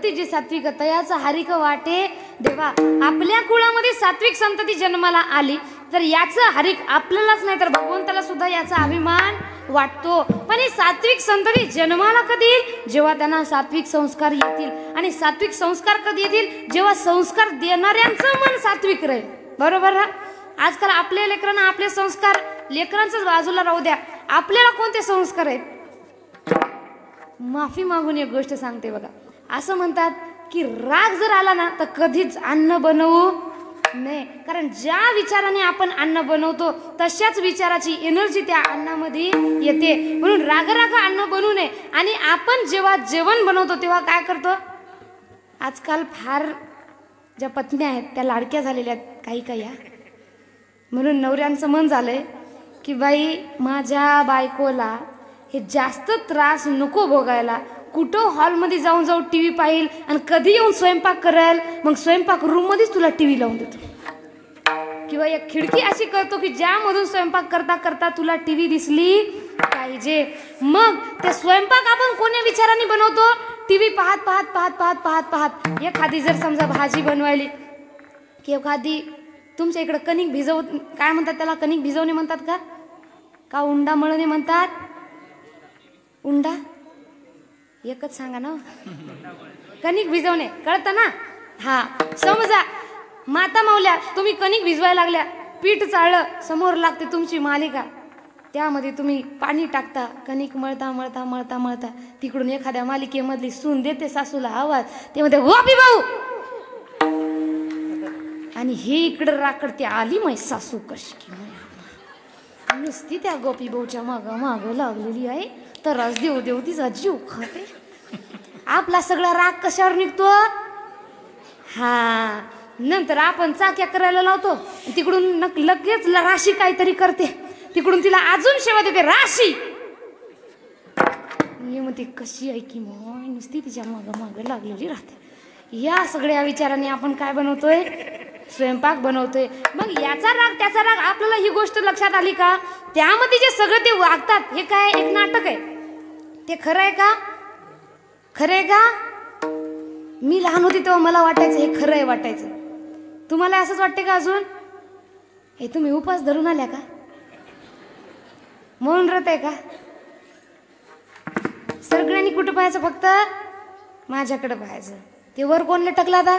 होती जी सात्विक तयाचा हरिक वाटे देवा. आपल्या कुळामध्ये सात्विक संतती जन्माला आली तर याचं हरिक आपल्यालाच नाही तर भगवंताला सुद्धा याचा अभिमान वाटतो. पण ही सात्विक संतती जन्माला कधी येईल? जेव्हा त्यांना सात्विक संस्कार येतील. आणि सात्विक संस्कार कधी येतील? जेव्हा संस्कार देणाऱ्यांचं मन सात्विक राहील. बरोबर ना? आजकाल आपल्या लेकरांना आपले संस्कार लेकरांच बाजूला राहू द्या, आपल्याला कोणते संस्कार आहेत? माफी मागून एक गोष्ट सांगते बघा. असं म्हणतात की राग जर आला ना तर कधीच अन्न बनवू नाही, कारण ज्या विचाराने आपण अन्न बनवतो तशाच विचाराची एनर्जी त्या अन्नामध्ये येते. म्हणून राग अन्न बनवू नये. आणि आपण जेव्हा जेवण बनवतो तेव्हा काय करतो? आजकाल फार ज्या पत्न्या आहेत त्या लाडक्या झालेल्या आहेत काही काही. म्हणून नवऱ्यांचं मन झालंय की बाई माझ्या बायकोला हे जास्त त्रास नको भोगायला. कुठं हॉलमध्ये जाऊन जाऊन टी व्ही पाहिल आणि कधी येऊन स्वयंपाक करेल, मग स्वयंपाक रूम मध्येच तुला टी व्ही लावून देतो. किंवा एक खिडकी अशी करतो की ज्यामधून स्वयंपाक करता करता तुला टी व्ही दिसली पाहिजे. मग ते स्वयंपाक आपण कोण्या विचाराने बनवतो? टी व्ही पाहत पाहत पाहत पाहत पाहत पाहत. एखादी जर समजा भाजी बनवायली की एखादी तुमच्या इकडं कणिक भिजव काय म्हणतात त्याला? कणिक भिजवणे म्हणतात का? का उंडा मळणे म्हणतात? उंडा एकच सांगा ना. कणिक भिजवणे कळतं ना? हा, समजा माता माऊल्या तुम्ही कणिक भिजवायला लागल्या, पीठ चाळलं, समोर लागते तुमची मालिका, त्यामध्ये तुम्ही पाणी टाकता, कणिक मळता मळता मळता मळता तिकडून एखाद्या मालिकेमधली सून देते सासूला आवाज, ते म्हणते गोपी भाऊ, आणि हे इकडं राकडते आली मै सासू कशी. नुसती त्या गोपी भाऊच्या माग माग लागलेली आहे तर आज देव देव तिचा जीव खाते. आपला सगळा राग कशावर निघतो? हा, नंतर आपण चाक्या करायला लावतो, तिकडून लगेच राशी काहीतरी करते, तिकडून तिला अजून शेवा देते राशी. म्हणते कशी आहे की मग नुसती तिच्या माग माग लागलेली राहते. या सगळ्या विचाराने आपण काय बनवतोय? स्वयंपाक बनवतोय. मग याचा राग त्याचा राग आपल्याला ही गोष्ट लक्षात आली का? त्यामध्ये जे सगळं ते वागतात हे काय एक नाटक आहे? ते खरं आहे का? खरं आहे का? मी लहान होती तेव्हा मला वाटायचं हे खरं आहे वाटायचं. तुम्हाला असंच वाटते का अजून? हे तुम्ही उपास धरून आल्या का? म्हणून रत आहे का? सगळ्यांनी कुठं पाहायचं? फक्त माझ्याकडे पाहायचं. ते वर कोण लटकला आता?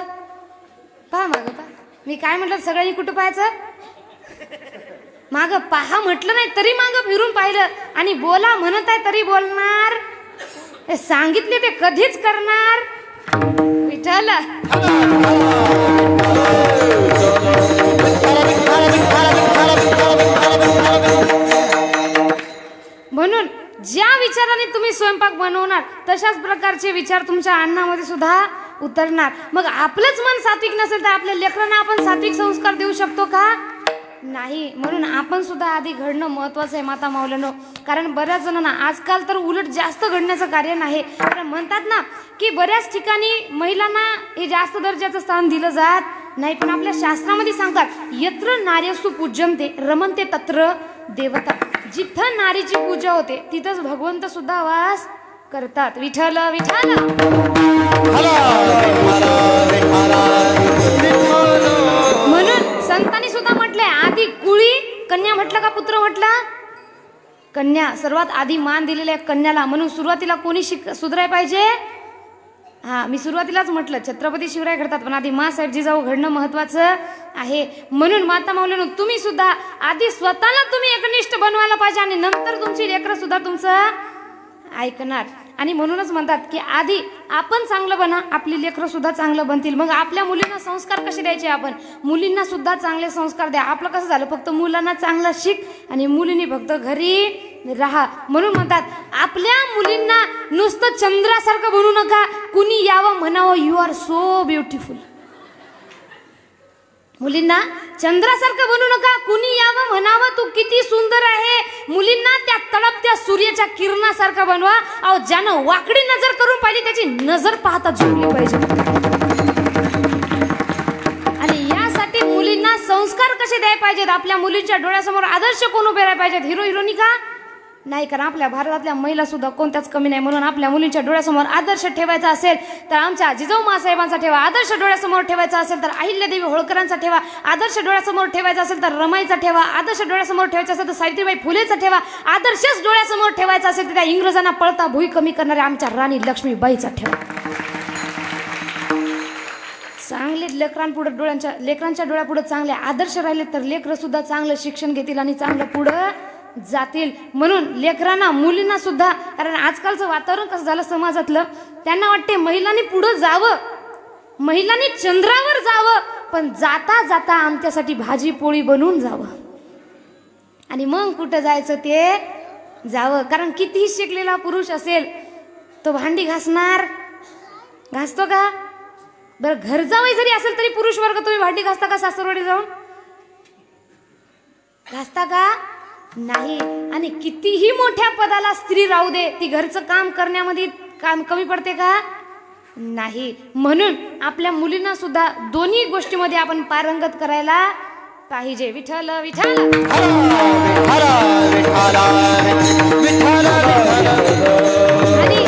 पहा माग पहा. मी काय म्हटलं? सगळ्यांनी कुठं पाहायचं? माग पहा म्हटलं नाही तरी माग फिरून पाहिलं. आणि बोला म्हणत आहे तरी बोलणार. सांगितले ते कधीच करणार. विठ्ठल म्हणून ज्या विचाराने तुम्ही स्वयंपाक बनवणार तशाच प्रकारचे विचार तुमच्या अन्नामध्ये सुद्धा उतरणार. मग आपलंच मन सात्विक नसेल तर आपल्या लेकरांना आपण सात्विक संस्कार देऊ शकतो का? नाही. म्हणून आपण सुद्धा आधी घडणं महत्वाचं आहे माता माऊल्यानो. कारण बऱ्याच जणांना आजकाल तर उलट जास्त घडण्याचं कार्य नाही. कारण म्हणतात ना की बऱ्याच ठिकाणी महिलांना हे जास्त दर्जाचं स्थान दिलं जात नाही. पण आपल्या शास्त्रामध्ये सांगतात यत्र नार्यस्तु पूज्यन्ते रमन्ते तत्र देवता. जिथं नारीची पूजा होते तिथंच भगवंत सुद्धा वास करतात. विठ्ठल विठ्ठल. म्हणून संतांनी सुद्धा म्हटलंय आधी कुळी कन्या म्हटलं का पुत्र म्हटलं? कन्या. सर्वात आधी मान दिलेला आहे कन्याला. म्हणून सुरुवातीला कोणी सुधराय पाहिजे? हा, मी सुरुवातीलाच म्हटलं छत्रपती शिवराय घडतात पण आधी माँसाहेब जिजाऊ घडणं महत्वाचं आहे. म्हणून माता माऊलीनो तुम्ही सुद्धा आधी स्वतःला तुम्ही एकनिष्ठ बनवायला पाहिजे आणि नंतर तुमची लेकरं सुद्धा तुमचं ऐकणार. आणि म्हणूनच म्हणतात की आधी आपण चांगलं बना, आपली लेकरं सुद्धा चांगलं बनतील. मग आपल्या मुलींना संस्कार कसे द्यायचे? आपण मुलींना सुद्धा चांगले संस्कार द्या. आपलं कसं झालं फक्त मुलांना चांगलं शिक आणि मुलींनी फक्त घरी राहा. म्हणून म्हणतात आपल्या मुलींना नुसतं चंद्रासारखं बनवू नका, कुणी यावं म्हणावं यू आर सो ब्युटिफुल. मुलींना चंद्रासारखं बनवू नका, कुणी यावं म्हणावं तू किती सुंदर आहे. मुलींना त्या तळपत्या सूर्याच्या किरणासारखं बनवा. अहो ज्यानं वाकडी नजर करून पाहिजे त्याची नजर पाहता झुकली पाहिजे. आणि यासाठी मुलींना संस्कार कसे द्यायला पाहिजेत? आपल्या मुलींच्या डोळ्यासमोर आदर्श कोण उभे राहायला पाहिजेत? हिरो हिरोनिका नाही, कारण आपल्या भारतातल्या महिला सुद्धा कोणत्याच कमी नाही. म्हणून आपल्या मुलींच्या डोळ्यासमोर आदर्श ठेवायचा असेल तर आमच्या जिजाऊ मासाहेबांचा ठेवा. आदर्श डोळ्यासमोर ठेवायचा असेल तर अहिल्यादेवी होळकरांचा ठेवा. आदर्श डोळ्यासमोर ठेवायचा असेल तर रमाईचा ठेवा. आदर्श डोळ्यासमोर ठेवायचा असेल तर सावित्रीबाई फुलेचा ठेवा. आदर्शच डोळ्यासमोर ठेवायचा असेल तर त्या इंग्रजांना पळता भुई कमी करणाऱ्या आमच्या राणी लक्ष्मीबाईचा ठेवा. चांगले लेकरांच्या डोळ्यापुढे चांगले आदर्श राहिले तर लेकरं सुद्धा चांगलं शिक्षण घेतील आणि चांगलं पुढं जातील. म्हणून लेकरांना मुलींना सुद्धा, कारण आजकालचं वातावरण कसं झालं समाजातलं, त्यांना वाटते महिलांनी पुढं जावं, महिलांनी चंद्रावर जावं, पण जाता जाता आमच्यासाठी भाजी पोळी बनवून जावं आणि मग कुठं जायचं ते जावं. कारण कितीही शिकलेला पुरुष असेल तो भांडी घासतो का? बरं, घर जावई जरी असेल तरी पुरुष वर्ग तुम्ही भांडी घासता का? सासरवाडी जाऊन घासता का? नाही. आणि कितीही मोठ्या पदाला स्त्री राहू दे, ती घरचं काम करण्यामध्ये काम कमी पडते का? नाही. म्हणून आपल्या मुलींना सुद्धा दोन्ही गोष्टीमध्ये आपण पारंगत करायला पाहिजे. विठ्ठल विठ्ठल आणि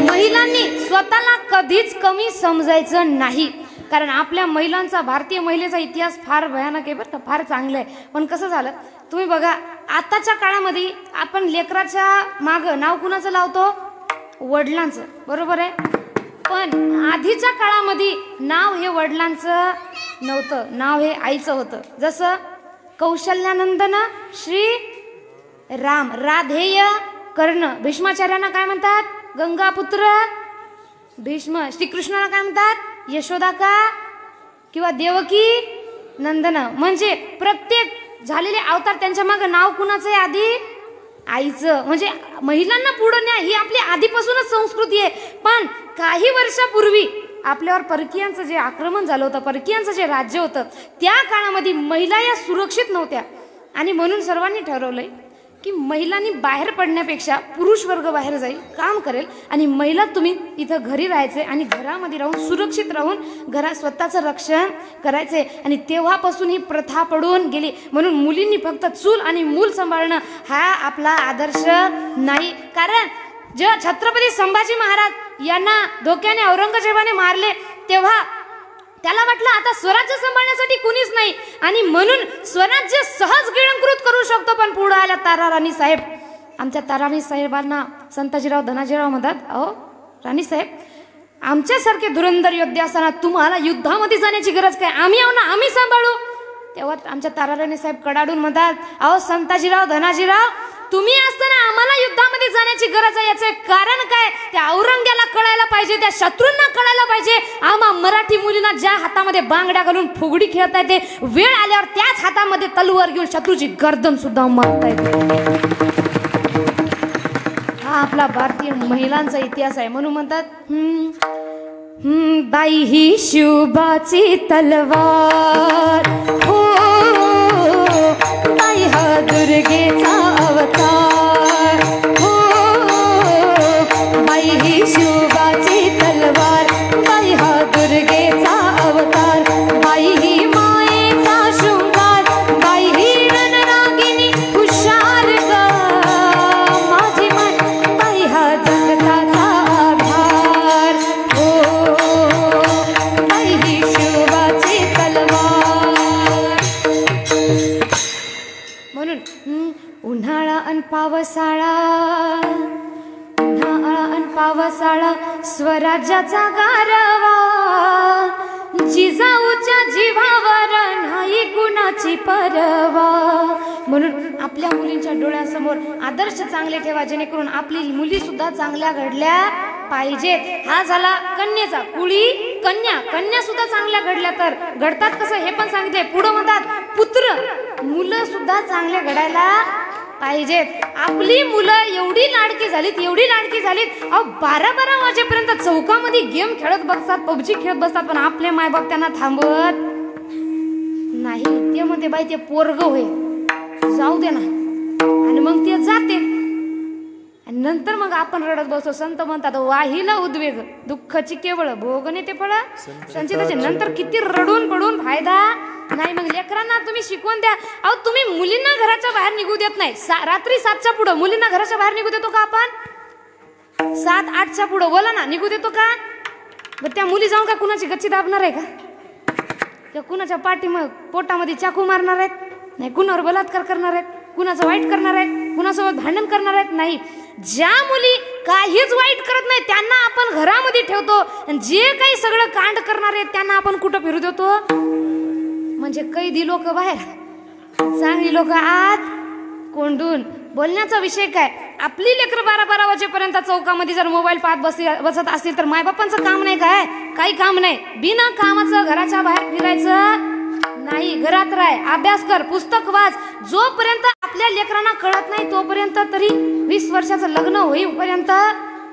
महिलांनी स्वतःला कधीच कमी समजायचं नाही. कारण आपल्या महिलांचा, भारतीय महिलेचा इतिहास फार भयानक आहे बरं का, फार चांगला आहे. पण कसं झालं तुम्ही बघा, आताच्या काळामध्ये आपण लेकराच्या मागं नाव कुणाचं लावतो? वडिलांचं, बरोबर आहे. पण आधीच्या काळामध्ये नाव हे वडिलांचं नव्हतं, नाव हे आईचं होतं. जसं कौशल्यानंदन श्री राम, राधेय कर्ण. भीष्माचार्यांना काय म्हणतात? गंगापुत्र भीष्म. श्रीकृष्णाला काय म्हणतात? यशोदा का किंवा देवकी नंदन. म्हणजे प्रत्येक झालेले अवतार त्यांच्या मागे नाव कुणाचं आहे? आधी आईचं. म्हणजे महिलांना पुढे न्या ही आपली आधीपासूनच संस्कृती आहे. पण काही वर्षापूर्वी आपल्यावर परकीयांचं जे आक्रमण झालं होतं, परकीयांचं जे राज्य होतं, त्या काळामध्ये महिला या सुरक्षित नव्हत्या. आणि म्हणून सर्वांनी ठरवलंय की महिलांनी बाहेर पडण्यापेक्षा पुरुष वर्ग बाहेर जाईल, काम करेल, आणि महिला तुम्ही इथं घरी राहायचे आणि घरामध्ये राहून सुरक्षित राहून घरात स्वतःचं रक्षण करायचे. आणि तेव्हापासून ही प्रथा पडून गेली. म्हणून मुलींनी फक्त चूल आणि मूल सांभाळणं हा आपला आदर्श नाही. कारण जेव्हा छत्रपती संभाजी महाराज यांना धोक्याने औरंगजेबाने मारले तेव्हा त्याला वाटलं आता स्वराज्य सांभाळण्यासाठी कुणीच नाही, आणि म्हणून स्वराज्य सहज गिळंकृत करू शकतो. पण पुढे आल्या तारा राणी साहेब. आमच्या तारा राणी साहेबांना संताजीराव धनाजीराव म्हणतात, अहो राणी साहेब, आमच्यासारखे धुरंधर योद्धे असताना तुम्हाला युद्धामध्ये जाण्याची गरज काय? आम्ही आहो ना, आम्ही सांभाळू. तेव्हा आमच्या तारा राणी साहेब कडाडून म्हणतात, अहो संताजीराव धनाजीराव, तुम्ही असताना आम्हाला युद्धामध्ये जाण्याची गरज आहे. याचे कारण काय? त्या औरंग्याला कळायला पाहिजे, त्या शत्रूंना कळायला पाहिजे. आम्हा मराठी मुलींना ज्या हातामध्ये बांगड्या घालून फुगडी खेळता येते, वेळ आल्यावर त्याच हातामध्ये तलवार घेऊन शत्रूची गर्दन सुद्धा मारता येते. हा आपला भारतीय महिलांचा इतिहास आहे. म्हणून म्हणतात, बाई ही शिवबाची तलवार, हो बाई हा दुर्गेचा अवतार, हो बाई ही शिवबाची तलवार, बाई हा दुर्गेचा अवतार, बाई ही मायेचा शृंगार, बाई ही रणरागिनी हुशार ग माझी माय, बाई हा जगताचा आधार, हो बाई ही शिवबाची तलवार. म्हणून उन्हाळा अन पावसाळा, उन्हाळा अन पावसाळा स्वराज्याचा गारवा, जिजाऊच्या जीवावर नाही कुणाची परवा. म्हणून आपल्या मुलींच्या डोळ्यासमोर आदर्श चांगले ठेवा, जेणेकरून आपली मुली सुद्धा चांगल्या घडल्या पाहिजेत. हा झाला कन्येचा. कुळी कन्या, कन्या सुद्धा चांगल्या घडल्या तर घडतात कसं हे पण सांगितले. पुढे म्हणतात पुत्र, मुलं सुद्धा चांगल्या घडायला पाहिजेत. आपली मुलं एवढी लाडकी झालीत, एवढी लाडकी झालीत, अहो 12-12 वाजेपर्यंत चौकामध्ये गेम खेळत बसतात, पबजी खेळत बसतात, पण आपले मायबाप त्यांना थांबवत नाही. ते म्हणते बाई ते पोरग होय, जाऊ दे ना, आणि मग ते जाते. आणि नंतर मग आपण रडत बसतो. संत म्हणतात वाहिला उद्वेग दुःखाची केवळ भोगणे ते फळ संचिताचे. नंतर किती रडून पडून फायदा नाही. मग लेकरांना तुम्ही शिकवून द्या. अहो तुम्ही मुलींना घराच्या बाहेर निघू देत नाही. रात्री 7च्या पुढं मुलींना घराच्या बाहेर निघू देतो का आपण? 7-8च्या पुढं बोला ना, निघू देतो का? बरं त्या मुली जाऊन का कुणाची गच्ची दाबणार आहे का? त्या कुणाच्या पाठी मग पोटामध्ये चाकू मारणार आहेत? नाही. कुणावर बलात्कार करणार आहेत? कुणाचं वाईट करणार आहेत? कुणासोबत भांडण करणार आहेत? नाही. ज्या मुली काहीच वाईट करत नाही त्यांना आपण घरामध्ये ठेवतो. जे काही सगळं कांड करणार आहेत त्यांना आपण कुठं फिरू देतो? म्हणजे कैदी लोक बाहेर, चांगली लोक आत कोंडून. बोलण्याचा विषय काय? आपली लेकरं 12-12 वाजेपर्यंत चौकामध्ये जर मोबाईल पाहत बसत असतील तर मायबापांचं काम नाही काय? काही काम नाही. बिना कामाचं घराच्या बाहेर फिरायचं नाही. घरात राह, अभ्यास कर, पुस्तक वाच. जोपर्यंत आपल्या लेकरांना कळत नाही तोपर्यंत तरी 20 वर्षाचं लग्न होईपर्यंत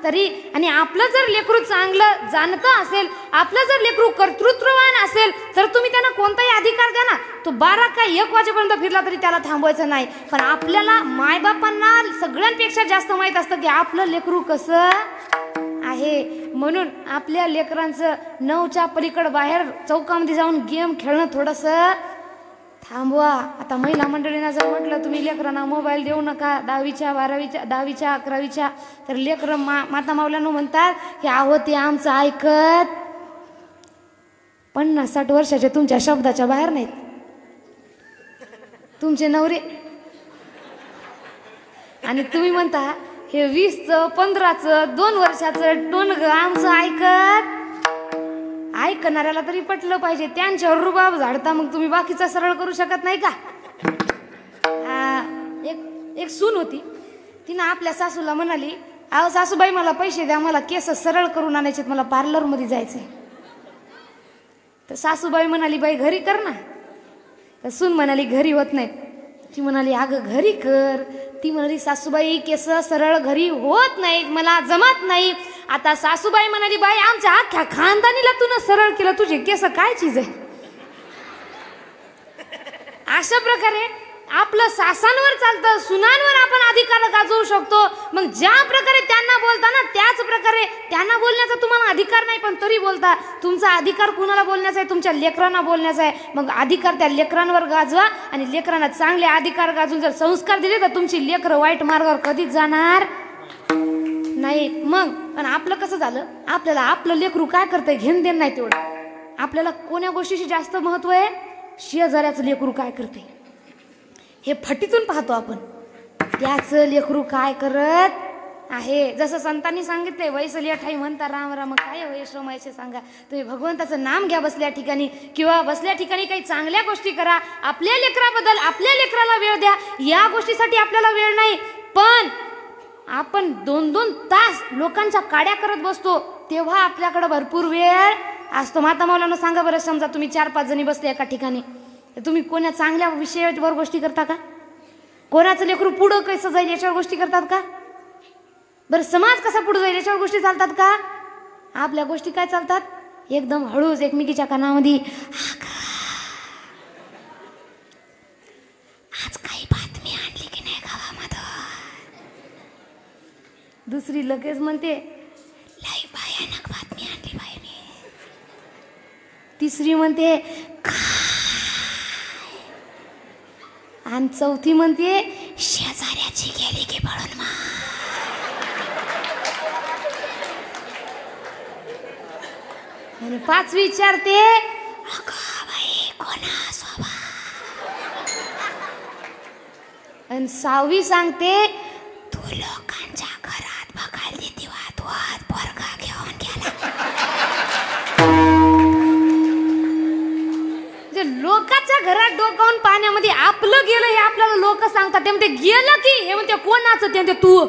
तरी. आणि आपलं जर लेकरू चांगलं जाणतं असेल, आपलं जर लेकरू कर्तृत्ववान असेल तर तुम्ही त्यांना कोणताही अधिकार द्या ना. तो 12 का 1 वाजेपर्यंत फिरला तरी त्याला थांबवायचं नाही. पण आपल्याला मायबापांना सगळ्यांपेक्षा जास्त माहित असतं की आपलं लेकरू कसं आहे. म्हणून आपल्या लेकरांचं 9च्या पलीकडे बाहेर चौकामध्ये जाऊन गेम खेळणं थोडंसं थांबवा. आता महिला मंडळींना जर म्हटलं तुम्ही लेकरांना मोबाईल देऊ नका 10वीच्या 12वीच्या 10वीच्या 11वीच्या, तर लेकरं माता मावल्यानं म्हणतात की अहो ते आमचं ऐकत 50-60 वर्षाचे तुमच्या शब्दाच्या बाहेर नाहीत. तुमचे नवरे आणि तुम्ही म्हणता हे 20चं 15चं 2 वर्षाचं टोनग आमचं ऐकत. ऐकणाऱ्याला तरी पटलं पाहिजे. त्यांच्यावर रुबाब झाडता मग तुम्ही बाकीचा सरळ करू शकत नाही का? एक सून होती. तिनं आपल्या सासूला म्हणाली अहो सासूबाई मला पैसे द्या, मला केस सरळ करून आणायचे, मला पार्लरमध्ये जायचंय. तर सासूबाई म्हणाली बाई घरी कर ना. तर सून म्हणाली घरी होत नाहीत. ती म्हणाली अगं घरी कर. ती म्हणाली सासूबाई केस सरळ घरी होत नाहीत, मला जमत नाही. आता सासूबाई म्हणाली बाई आमच्या अख्ख्या खानदानीला तू सरळ केलं, तुझे केस काय चीज आहे? अशा प्रकारे आपलं सासांवर चालतं, सुनांवर आपण अधिकार गाजवू शकतो. मग ज्या प्रकारे त्यांना बोलता ना त्याच प्रकारे त्यांना बोलण्याचा तुम्हाला अधिकार नाही पण तरी बोलता. तुमचा अधिकार कुणाला बोलण्याचा आहे? तुमच्या लेकरांना बोलण्याचा आहे. मग अधिकार त्या लेकरांवर गाजवा आणि लेकरांना चांगले अधिकार गाजून जर संस्कार दिले तर तुमची लेकरं वाईट मार्गावर कधीच जाणार नाही. मग पण आपलं कसं झालं? आपल्याला आपलं लेकरू काय करतंय घेण देण नाही तेवढं. आपल्याला कोण्या गोष्टीशी जास्त महत्व आहे? शेजाऱ्याचं लेकरू काय करते हे फटीतून पाहतो आपण. त्याचं लेकरू काय करत आहे. जसं संतांनी सांगितलंय वैसलिया ठाई म्हणता राम राम काय वैश्रमायचे सांगा. तुम्ही भगवंताचं नाम घ्या बसल्या ठिकाणी किंवा बसल्या ठिकाणी काही चांगल्या गोष्टी करा. आपल्या लेकराबद्दल आपल्या लेकराला वेळ द्या. या गोष्टीसाठी आपल्याला वेळ नाही. पण आपण 2-2 तास लोकांच्या काड्या करत बसतो तेव्हा आपल्याकडे भरपूर वेळ असतो. माता मौलाना सांगा बरं, समजा तुम्ही 4-5 जणी बसले एका ठिकाणी, तुम्ही कोणा चांगल्या विषयावर गोष्टी करता का? कोणाचं लेकरू पुढं कसं जाईल याच्यावर गोष्टी करतात का? बरं समाज कसा पुढे जाईल याच्यावर गोष्टी चालतात का? आपल्या गोष्टी काय चालतात? एकदम हळूच एकमेकीच्या कानामध्ये आज काही बातमी आणली की नाही गावामध्ये. दुसरी लगेच म्हणते लई भयानक बातमी आणली बाई मी. तिसरी म्हणते आणि चौथी म्हणते शेजाऱ्याची गेली की पळून मा. आणि 5वी विचारते अगं बाई कोणा स्वभाव. आणि 6वी सांगते तू लोकांच्या घरात बघायला देते वाद पोरगा घेऊन गेला. लोकांच्या घरात डोकावून पाण्यामध्ये आपलं गेलं हे आपल्याला लोक सांगतात. ते म्हणते गेलं की हे म्हणते कोणाचं? ते म्हणते तू.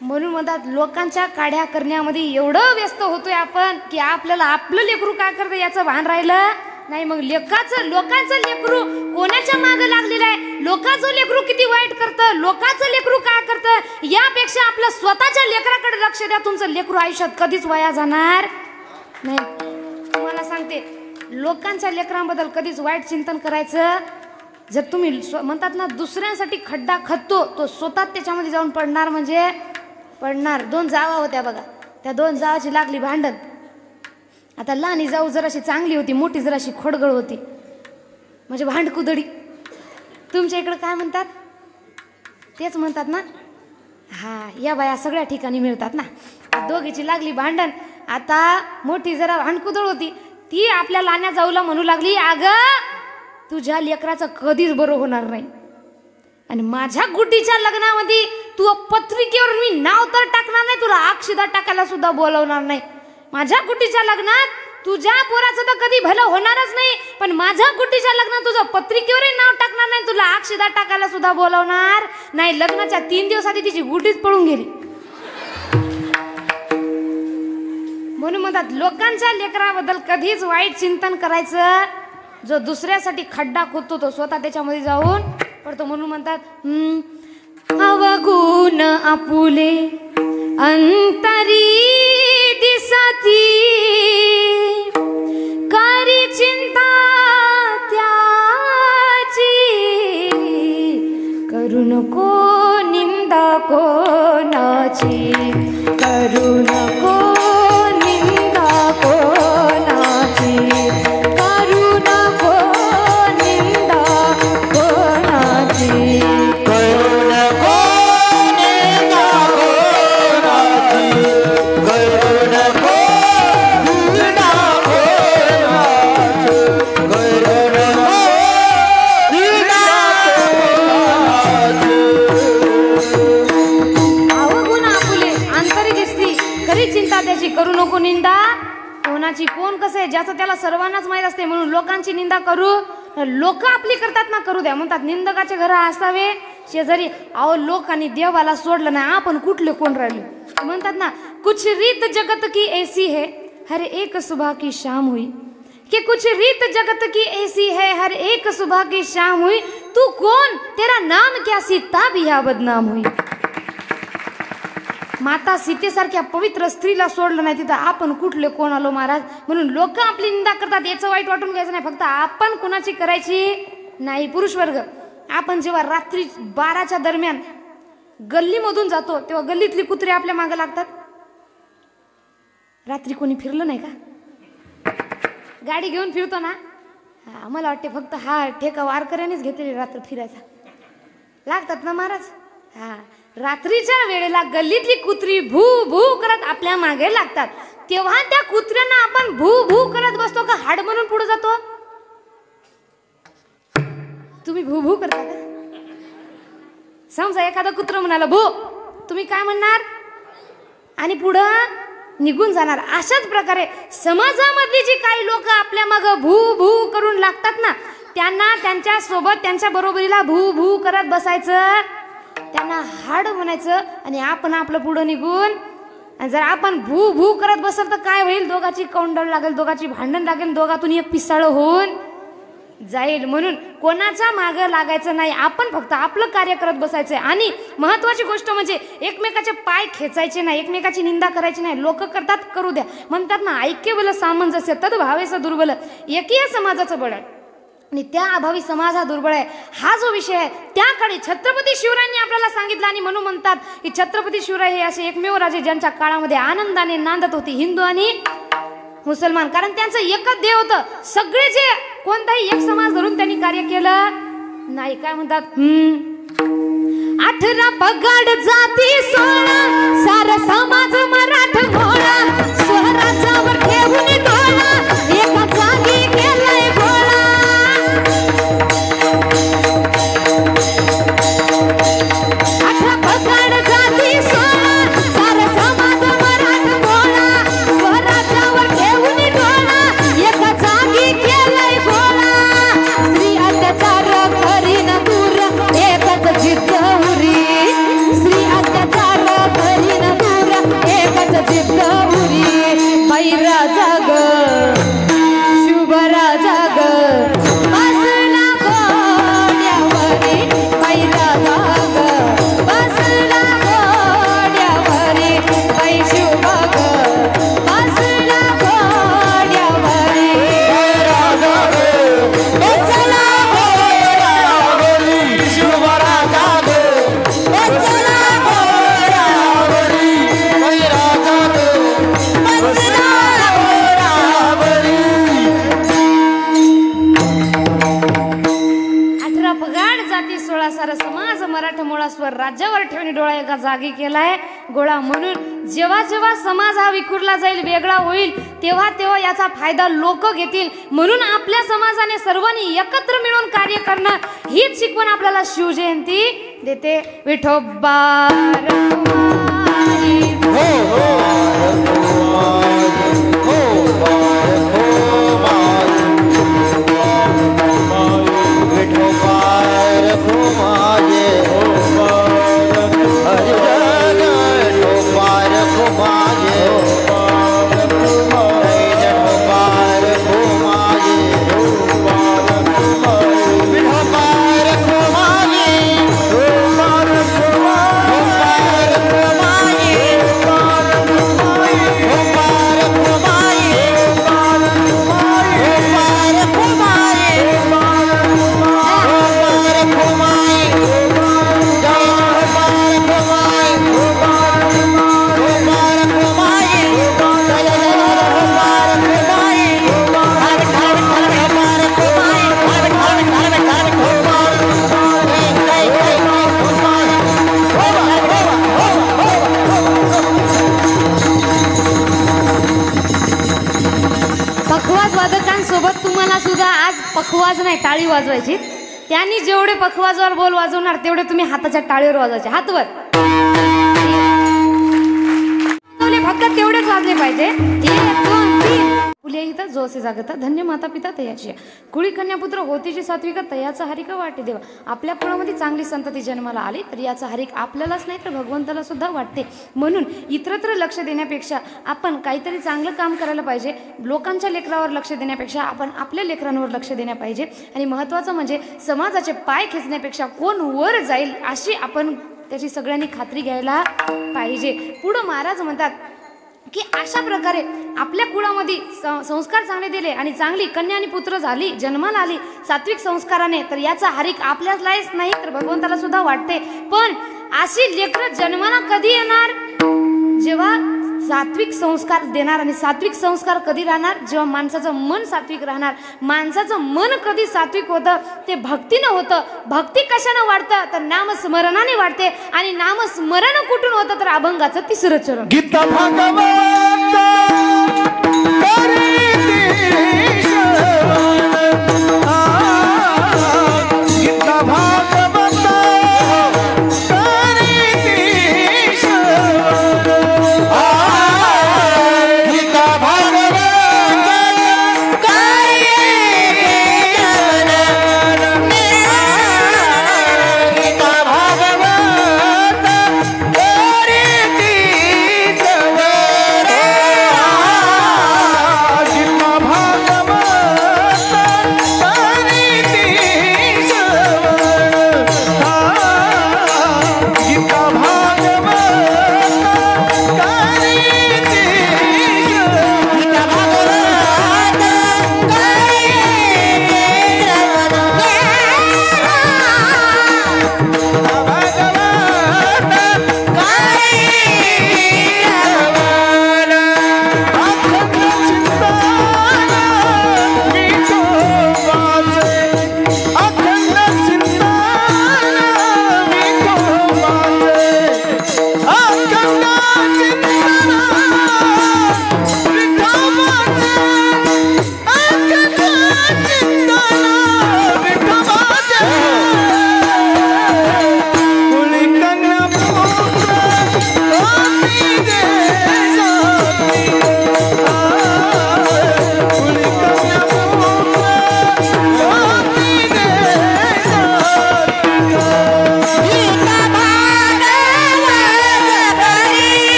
म्हणून म्हणतात लोकांच्या काड्या करण्यामध्ये एवढं व्यस्त होतोय आपण की आपल्याला आपलं लेकरू काय करतं याचं भान राहिलं नाही. मग लोकांचं लेकरू कोणाच्या मागे लागलेलं आहे, लोकांचं लेकरू किती वाईट करतं, लोकांचं लेकरू काय करतं, यापेक्षा आपल्या स्वतःच्या लेकराकडे लक्ष द्या. तुमचं लेकरू आयुष्यात कधीच वाया जाणार नाही. तुम्हाला सांगते लोकांच्या लेकरांबद्दल कधीच वाईट चिंतन करायचं जर तुम्ही म्हणतात ना दुसऱ्यांसाठी खड्डा खणतो तो स्वतः त्याच्यामध्ये जाऊन पडणार म्हणजे पडणार. 2 जावा होत्या बघा, त्या 2 जावाची लागली भांडण. आता लहानी जाऊ जराशी चांगली होती, मोठी जराशी खोडगळ होती, म्हणजे भांडकुदडी. तुमच्या इकडे काय म्हणतात? तेच म्हणतात ना. हा, या बाया सगळ्या ठिकाणी मिळतात ना. दोघीची लागली भांडण. आता मोठी जरा भांडकुदळ होती, ती आपल्या लहान्या जाऊला म्हणू लागली, अगं तुझ्या लेकराचं कधीच बरं होणार नाही आणि माझ्या गुड्डीच्या लग्नामध्ये तू पत्रिकेवर मी नाव तर टाकणार नाही, तुला अक्षदा टाकायला सुद्धा बोलवणार नाही. माझ्या गुड्डीच्या लग्नात तुझ्या पोराचं तर कधी भलं होणारच नाही, पण माझ्या गुड्डीच्या लग्नात तुझं पत्रिकेवरही नाव टाकणार नाही, तुला अक्षदा टाकायला सुद्धा बोलवणार नाही. लग्नाच्या 3 दिवस आधी तिची गुड्डीच पळून गेली. म्हणून म्हणतात लोकांच्या लेकराबद्दल कधीच वाईट चिंतन करायचं. जो दुसऱ्यासाठी खड्डा खोदतो तो स्वतः त्याच्यामध्ये जाऊन पडतो. म्हणून म्हणतात अवगुण आपुले अंतरी दिसती करी चिंता त्याची करू नको निंदा कोणाची करू नको निंदा कोणाची करू नको निंदा कोणाची करू नको निंदा कोणाची करू नको निंदा कोणाची करू नको निंदा कोणाची. अवगुण आपुले अंतरी दिसती खरी चिंता त्याची करू नको निंदा कोणाची. कोण कसं आहे ज्याचं त्याला सर्वांनाच माहीत असते. म्हणून लोकांची निंदा करू, लोक आपली करतात ना करू द्या. म्हणतात निंदकाचे घर असावे शेजारी. अहो लोकांनी देवाला सोडलं नाही, आपण कुठले कोण राहिले. म्हणतात ना कुछ रीत जगत की ऐसी है हर एक सुबह की शाम हुई कि कुछ रीत जगत की ऐसी है हर एक सुबह की शाम हुई तू कौन तेरा नाम क्या सीता भी या बदनाम हुई. माता सीतेसारख्या पवित्र स्त्रीला सोडलं नाही, तिथं आपण कुठले कोण आलो महाराज. म्हणून लोक आपली निंदा करतात, याचं वाईट वाटून घ्यायचं नाही. फक्त आपण कुणाची करायची नाही. पुरुष वर्ग आपण जेव्हा रात्री 12च्या दरम्यान गल्लीमधून जातो तेव्हा गल्लीतली कुत्रे आपल्या मागे लागतात. रात्री कोणी फिरलं नाही का? गाडी घेऊन फिरतो ना, मला वाटते फक्त हा ठेका वारकऱ्यानेच घेतलेली रात्र फिरायचा. लागतात ना महाराज. हा, रात्रीच्या वेळेला गल्लीतली कुत्री भू भू करत आपल्या मागे लागतात. तेव्हा त्या कुत्र्यांना आपण भू भू करत बसतो का हाड म्हणून पुढे जातो? तुम्ही भू भू करता का? समजा एखादा कुत्र म्हणाला भू, तुम्ही काय म्हणणार आणि पुढं निघून जाणार. अशाच प्रकारे समाजामधली जी काही लोक आपल्या मागे भू भू करून लागतात ना, त्यांना त्यांच्या सोबत त्यांच्या बरोबरीला भू भू करत बसायचं, त्यांना हाड म्हणायचं आणि आपण आपलं पुढं निघून. आणि जर आपण भू भू करत बसल तर काय होईल? दोघाची कौंडळ लागेल, दोघाची भांडण लागेल, दोघातून एक पिसाळ होऊन जाईल. म्हणून कोणाच्या मागं लागायचं नाही, आपण फक्त आपलं कार्य करत बसायचंय. आणि महत्वाची गोष्ट म्हणजे एकमेकाचे पाय खेचायचे नाही, एकमेकाची निंदा करायची नाही. लोक करतात करू द्या. म्हणतात ना ऐक्य बल सामंजस्य तद भावेस दुर्बल. एकीय समाजाचं बळ आणि त्या अभावी समाज हा दुर्बळ आहे. हा जो विषय आहे त्याकडे छत्रपती शिवरायांनी आपल्याला सांगितलं. आणि म्हणून म्हणतात की छत्रपती शिवराय हे असे एकमेव राजे ज्यांच्या काळामध्ये आनंदाने नांदत होती हिंदू आणि मुसलमान. कारण त्यांचं एकच देव होतं. सगळे जे कोणताही एक समाज धरून त्यांनी कार्य केलं नाही. काय म्हणतात? 18 पगड जाती 16 सार समाज मराठमोळा स्वराज्यावर ठेवून डोळा एका जागी केलाय गोळा. 18 पगड जाती 16 सार समाज मराठमोळा स्वराज्यावर ठेवून डोळा एका जागी केलाय गोळा. स्त्री अत्याचार करीन दूर एकच जिद्द उरी. स्त्री अत्याचार करीन दूर एकच जिद्द उरी. बैरा जग अफगाण जाती 16 सार समाज मराठा मुळास्वर राज्यावर ठेवून डोळा एका जागी केलाय गोळा. म्हणून जेव्हा जेव्हा समाज हा विखुरला जाईल, वेगळा होईल, तेव्हा तेव्हा याचा फायदा लोक घेतील. म्हणून आपल्या समाजाने सर्वांनी एकत्र मिळून कार्य करणं हीच शिकवण आपल्याला शिवजयंती देते. विठोबा रखुमाई. सोबत तुम्हाला सुद्धा आज पखवाज नाही टाळी वाजवायची. त्यांनी जेवढे पखवाजवर बोल वाजवणार तेवढे तुम्ही हाताच्या टाळीवर वाजवायचे. हातवर फक्त तेवढेच वाजले पाहिजे. 1 2 3 फुले इथं जोसे जागता धन्य माता पिता तयाची कुळी कन्या पुत्र होतीची सात्विका तयाचा हरिक वाटे देवा. आपल्या कुळामध्ये चांगली संतती जन्माला आली तर याचा हरिक आपल्यालाच नाही तर भगवंताला सुद्धा वाटते. म्हणून इतरत्र लक्ष देण्यापेक्षा आपण काहीतरी चांगलं काम करायला पाहिजे. लोकांच्या लेकरावर लक्ष देण्यापेक्षा आपण आपल्या लेकरांवर लक्ष देण्या पाहिजे. आणि महत्त्वाचं म्हणजे समाजाचे पाय खेचण्यापेक्षा कोण वर जाईल अशी आपण त्याची सगळ्यांनी खात्री घ्यायला पाहिजे. पुढं महाराज म्हणतात की अशा प्रकारे आपल्या कुळामध्ये संस्कार चांगले दिले आणि चांगली कन्या आणि पुत्र झाली जन्माला आली सात्विक संस्काराने तर याचा हरिक आपल्यालाच नाही तर भगवंताला सुद्धा वाटते. पण अशी लेकरं जन्माला कधी येणार? जेव्हा सात्विक संस्कार देणार. आणि सात्विक संस्कार कधी राहणार? जेव्हा माणसाचं मन सात्विक राहणार. माणसाचं मन कधी सात्विक होतं? ते भक्तीनं होतं. भक्ती कशानं वाढतं? तर नामस्मरणाने वाढते. आणि नामस्मरण कुठून होतं? तर अभंगाचं 3रं चरण. गीता भागवत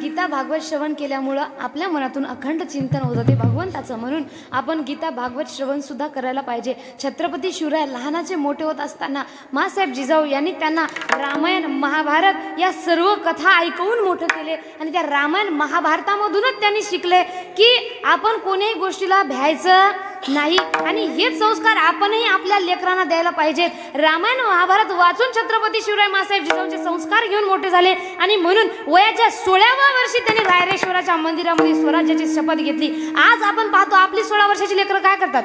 गीता भागवत श्रवण केल्यामुळं आपल्या मनातून अखंड चिंतन होतं ते भगवंताचं. म्हणून आपण गीता भागवत श्रवण सुद्धा करायला पाहिजे. छत्रपती शिवराय लहानाचे मोठे होत असताना मासाहेब जिजाऊ यांनी त्यांना रामायण महाभारत या सर्व कथा ऐकवून मोठं केले आणि त्या रामायण महाभारतामधूनच त्यांनी शिकले की आपण कोणत्याही गोष्टीला भ्यायचं नाही आणि हेच संस्कार आपणही आपल्या लेकरांना द्यायला पाहिजे. रामायण महाभारत वाचून छत्रपती शिवराय मासाहेब जिजाऊंचे संस्कार घेऊन मोठे झाले आणि म्हणून वयाच्या 16व्या वर्षी त्यांनी रायरेश्वराच्या मंदिरामध्ये स्वराज्याची शपथ घेतली. आज आपण पाहतो आपली 16 वर्षाची लेकरं काय करतात?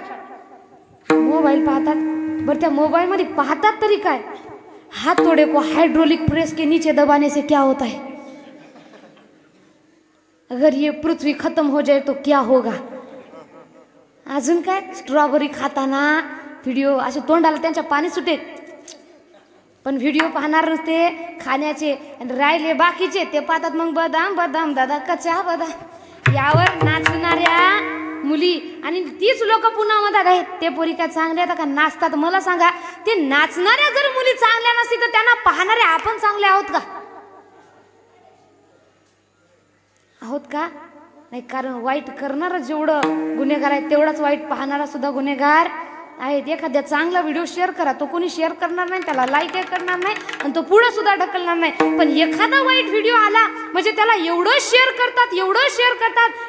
मोबाईल पाहतात. बरं त्या मोबाईल मध्ये पाहतात तरी काय? हाथ तोड़े को हाइड्रोलिक प्रेस के नीचे दबाने से क्या होता है? अगर ये पृथ्वी खत्म हो जाए तो क्या होगा? अजून काय स्ट्रॉबेरी खाताना व्हिडिओ असे तोंडाला त्यांच्या पाणी सुटे, पण व्हिडिओ पाहणार नसते खाण्याचे आणि राहिले बाकीचे ते पाहतात मग बदाम बदाम दादा कच्चा बदाम. यावर नाचणाऱ्या मुली आणि तीच लोक पुन्हा म्हणतात आहे ते पोरी काय चांगल्या का नाचतात. मला सांगा ते नाचणाऱ्या जर मुली चांगल्या नसतील तर त्यांना पाहणारे आपण चांगले आहोत का? आहोत का? नाही. कारण वाईट करणारा जेवढं गुन्हेगार आहे तेवढाच वाईट पाहणारा सुद्धा गुन्हेगार आहेत. एखाद्या चांगला व्हिडिओ शेअर करा, तो कोणी शेअर करणार नाही, त्याला लाईक करणार नाही आणि तो पुढे सुद्धा ढकलणार नाही. पण एखादा वाईट व्हिडिओ आला म्हणजे त्याला एवढं शेअर करतात,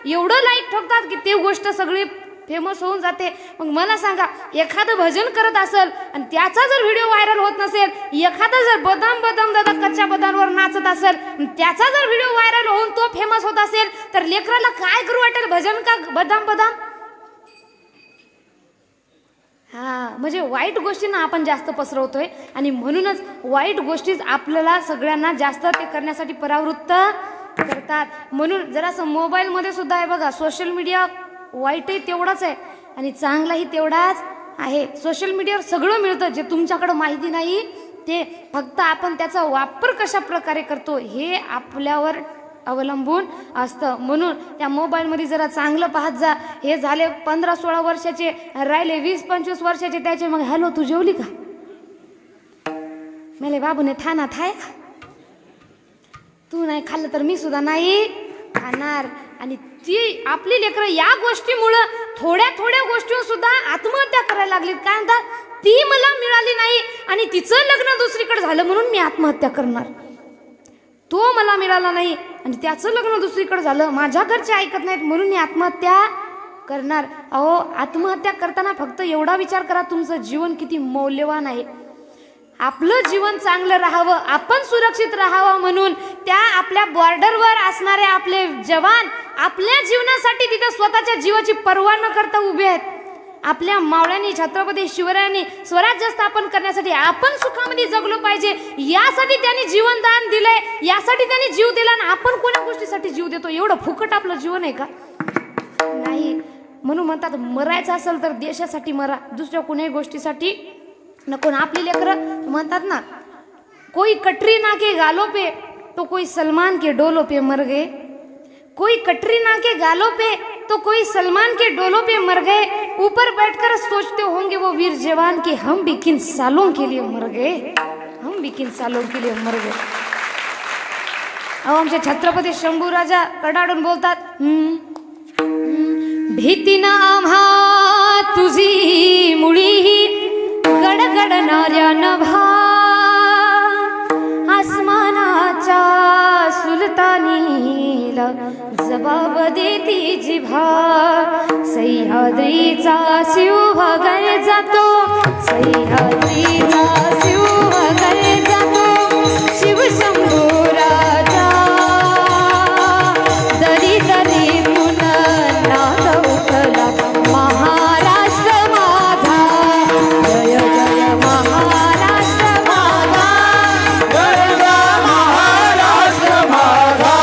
एवढं लाईक ठोकतात की ते गोष्ट सगळी फेमस होऊन जाते. मग मला सांगा एखादं भजन करत असेल आणि त्याचा जर व्हिडिओ व्हायरल होत नसेल, एखादा जर बदाम बदाम दादा कच्च्या बदामवर नाचत असेल त्याचा जर व्हिडिओ व्हायरल होऊन तो फेमस होत असेल तर लेकराला काय करू वाटेल? भजन का बदाम बदाम? म्हणजे वाईट गोष्टींना आपण जास्त पसरवतोय आणि म्हणूनच वाईट गोष्टीच आपल्याला सगळ्यांना जास्त ते करण्यासाठी परावृत्त करतात. म्हणून जरासं मोबाईलमध्ये सुद्धा आहे बघा, सोशल मीडिया वाईटही तेवढाच आहे आणि चांगलाही तेवढाच आहे. सोशल मीडियावर सगळं मिळतं जे तुमच्याकडे माहिती नाही ते, फक्त आपण त्याचा वापर कशा प्रकारे करतो हे आपल्यावर अवलंबून असतं. म्हणून त्या मोबाईलमध्ये जरा चांगलं पाहत जा. हे झाले 15-16 वर्षाचे, राहिले 20-25 वर्षाचे त्याचे मग हॅलो तू जेवली का? मेले बाबूने थाना थाय, तू नाही खाल्लं तर मी सुद्धा नाही खाणार. आणि ती आपली लेकरं या गोष्टीमुळं थोड्या गोष्टीवर सुद्धा आत्महत्या करायला लागलीत. काय म्हणतात? ती मला मिळाली नाही आणि तिचं लग्न दुसरीकडे झालं म्हणून मी आत्महत्या करणार. तो मला मिळाला नाही आणि त्याचं लग्न दुसरीकडे झालं, माझ्या घरचे ऐकत नाहीत म्हणून मी आत्महत्या करणार. अहो आत्महत्या करताना फक्त एवढा विचार करा तुमचं जीवन किती मौल्यवान आहे. आपलं जीवन चांगलं राहावं, आपण सुरक्षित राहावं म्हणून त्या आपल्या बॉर्डरवर असणारे आपले जवान आपल्या जीवनासाठी तिथे स्वतःच्या जीवाची पर्वा न करता उभे आहेत. आपल्या मावळ्यांनी छत्रपती शिवरायांनी स्वराज्य स्थापन करण्यासाठी आपण सुखामध्ये जगलो पाहिजे यासाठी त्यांनी जीवनदान दिलंय, यासाठी त्यांनी जीव दिला. आणि आपण कोणत्या गोष्टीसाठी जीव देतो? एवढं फुकट आपलं जीवन आहे का? नाही. म्हणून म्हणतात मरायचं असेल तर देशासाठी मरा, दुसऱ्या कोणत्याही गोष्टीसाठी नको. आपली लेकरं म्हणतात ना, कोई कटरीना के गालों पे तो कोई सलमान के डोलों पे मर गए, कोई कटरीना के गालों पे तो कोई सलमान के डोलों पे मर गए, ऊपर बैठकर सोचते होंगे वो वीर जवान कि हम भी किन सालों के लिए मर गए, हम भी किन सालों के लिए मर गए. अहो आमचे छत्रपती शंभू राजा कडाडून बोलतात, भीती ना आम्हा तुझी मुळी गडगडणाऱ्या नभा, आसमानाच्या सुलतानीला जबाब देती जिभा, सह्याद्रीचा शिवभगर जातो, सह्याद्रीचा शिवभगर जातो, शिवशंभू राजा दरी दरीतून नाद उठला महाराष्ट्र माझा, जय जय महाराष्ट्र माझा, गरजा महाराष्ट्र माझा,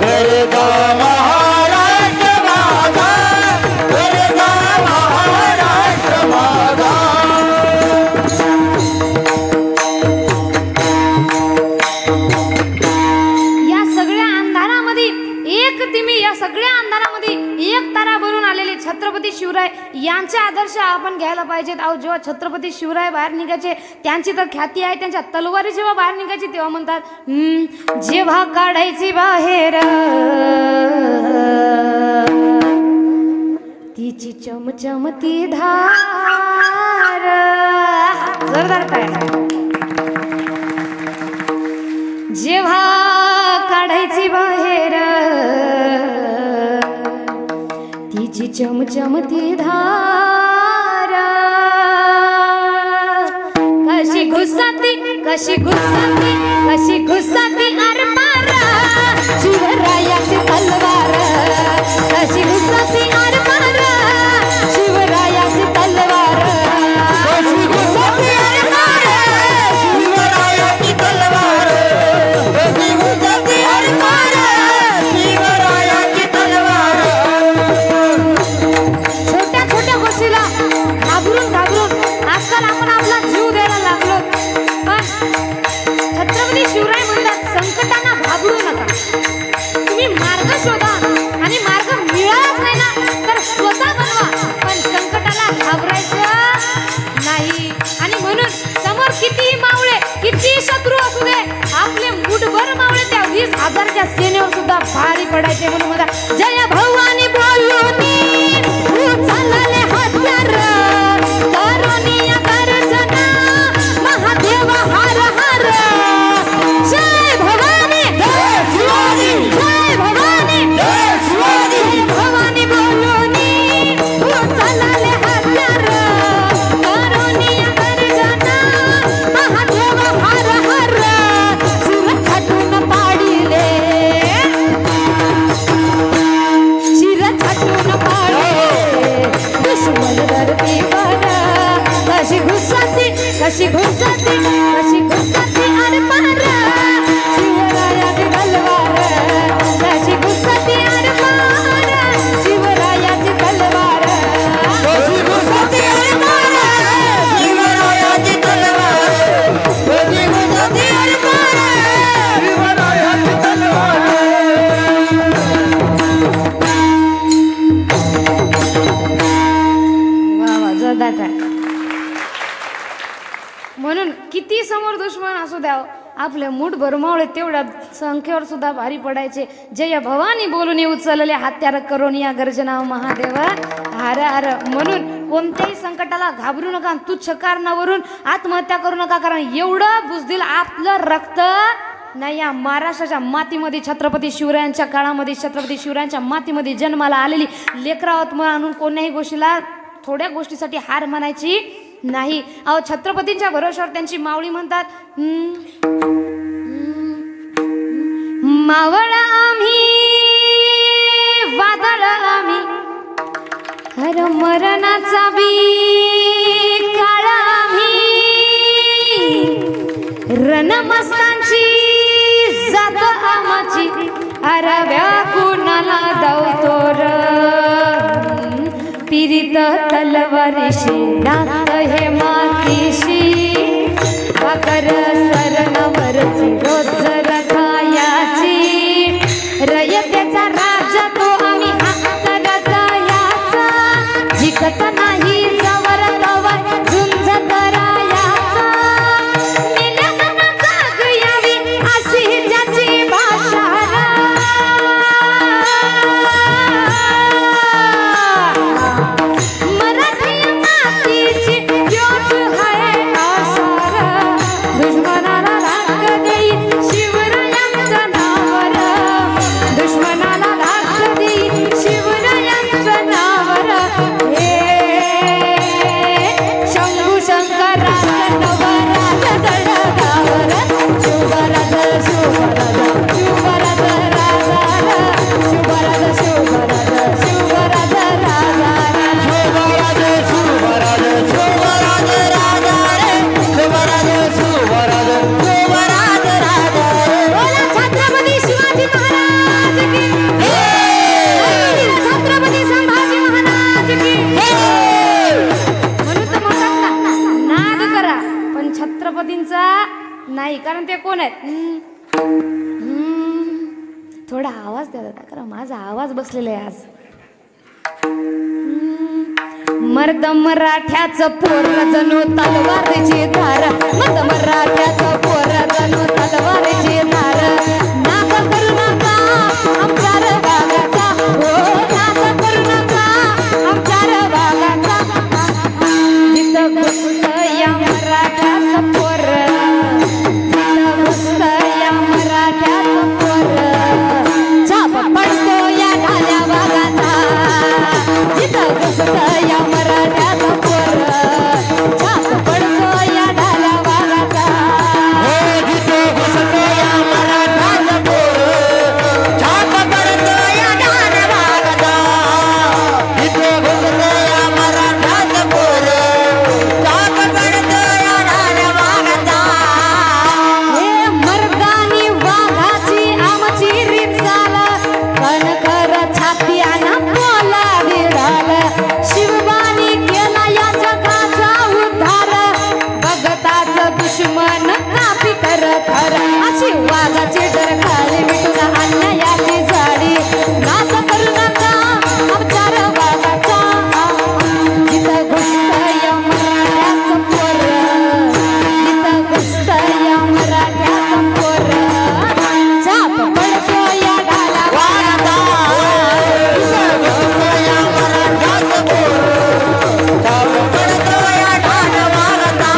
गरजा महाराष्ट्र माझा, गरजा महाराष्ट्र माझा. आदर्श आपण घ्यायला पाहिजेत. अहो जेव्हा छत्रपती शिवराय बाहेर निघायचे त्यांची तर ख्याती आहे, त्यांच्या तलवारी जेव्हा बाहेर निघायची तेव्हा म्हणतात जेव्हा काढायची बाहेर तिची चमचमती धार. जोरदार काय. जेव्हा काढायची बाहेर तिची चमचमती धार. कशी घुसाती कशी घुसाती कशी घुसाती आरपार शिवरायाची तलवार. कशी घुसाती आरपार शिवरायाची तलवार. कशी घुसती आरपार शिवरायाची तलवार. कशी घुसती आरपार शिवरायाची तलवार. छोट्या छोट्या गोष्टीला घाबरून घाबरून आजकाल आपण आपला जीव द्यायला लागलो. पण छत्रपती शिवराय म्हणतात संकटांना घाबरू नका, तुम्ही मार्ग शोधा आणि मार्ग मिळालाच नाही ना तर स्वतः बनवा, पण संकटाला घाबरायचं नाही. आणि म्हणून समोर कितीही मावळे कितीही शत्रू असू दे आपले मुठभर मावळे त्या 20,000च्या सेनेवर सुद्धा भारी पडायचे. म्हणून मला जय भवानी बोलूनी चालले हत्यार करुनिया गर्जना महादेव हर हर. जय भवानी जय शिवाजी. जय भवानी जय शिवाजी. जय भवानी बोलूनी चालले हत्यार करुनिया गर्जना महादेव हर हर. सुर छाटून पाडिले शिर छाटून पाडिले दुश्मन धरतीवर. कशी घुसाती कशी घुसाती कशी घुसाती आरपार शिवरायाची तलवार. कशी घुसाती आरपार शिवरायाची तलवार. कशी घुसती आरपार शिवरायाची तलवार. कशी घुसती आरपार शिवरायाची तलवार. वा वा जोरदार आहे. म्हणून किती समोर दुश्मन असू द्याव आपले मूठ भरमावळे तेवढ्या संख्येवर सुद्धा भारी पडायचे. जय भवानी बोलून उचलले हत्यार करून या गर्जना महादेव हर हर. म्हणून कोणत्याही संकटाला घाबरू नका, तुच्छ कारणावरून आत्महत्या करू नका, कारण एवढं बुजदिल आपलं रक्त नाही या महाराष्ट्राच्या मातीमध्ये छत्रपती शिवरायांच्या काळामध्ये छत्रपती शिवरायांच्या मातीमध्ये जन्माला आलेली लेकरावत म्हणून कोणत्याही गोष्टीला थोड्या गोष्टीसाठी हार मानायची नाही. अहो छत्रपतींच्या भरोश्यावर त्यांची मावळी म्हणतात मावळ आम्ही वादळ आम्ही हर मरणाचा बी काळ आम्ही रणमस्तांची जात आमाची अरव्या कुणाला धावतो र. पीरित तलवारीशी नात हे मातीशी भाकर सरणावरची रोज रखायाची. रयतेचा राजा तो आम्ही हात रखायाचा. जिकत नाही जवर तवर झुंज करायाचा. मेल्या मना जाग यावी अशी ज्याची भाषा. मराठी मातीची ज्योत है आसार. दुश्मनाला राख देई शिवरायांचं नावर. दुश्मनाला राख देई शिवरायांचं नावर. हे शंभू शंकराचं नवराज गडगावर. शिवराज शिवराज शिवराज राजा शिवराज शिवराज शिवराज राजा. शिवराज शिवराज शिवराज राजा रे. शिवराज शिवराज शिवराज राजा रे. बोला छत्रपती शिवाजी महाराज की जय. छत्रपती संभाजी महाराज की जय. म्हणून तर म्हणतात ना, नाद करा पण छत्रपतींचा नाही, कारण ते कोण आहेत. थोडा आवाज द्या दादा, कारण माझा आवाज बसलेला आहे आज. मर्द मराठ्याचं पोर जणू तलवारीची धार, मर्द मराठ्याचं पोर जणू तलवारीची धार. नाच करू नका आमच्या रे वाघाचा, हो नाच करू नका आमच्या रे वाघाचा. जिथं घुसतं या मराठ्याचं पोर, जिथं घुसतं या मराठ्याचं पोर, छाप पडतो या ढाल्या वाघाचा. जिथं घुसतं या मराठ्याचं पोर, छाप पडतो या ढाल्या वाघाचा. जिथं घुसतं या मराठ्याचं पोर, छाप पडतो या ढाल्या वाघाचा. जिथं घुसतं या मराठ्याचं पोर, छाप पडतो या ढाल्या वाघाचा. हे मर्दानी वाघाची आमची रीत चाल, कणखर छाती आणि पोला विढाल. शिवबानी केला या जगाचा उद्धार, बघताच दुश्मन कापी कर थर. अशी वाघाची डरकाळी मिटून अन्यायाची झाडी. नाच करू नका आमच्या रे वाघाचा. जिथं घुसतं या मराठ्याचं पोर, जिथं घुसतं या मराठ्याचं पोर, छाप पडतो या ढाल्या वाघाचा. जिथं घुसतं या मराठ्याचं पोर, छाप पडतो या ढाल्या वाघाचा.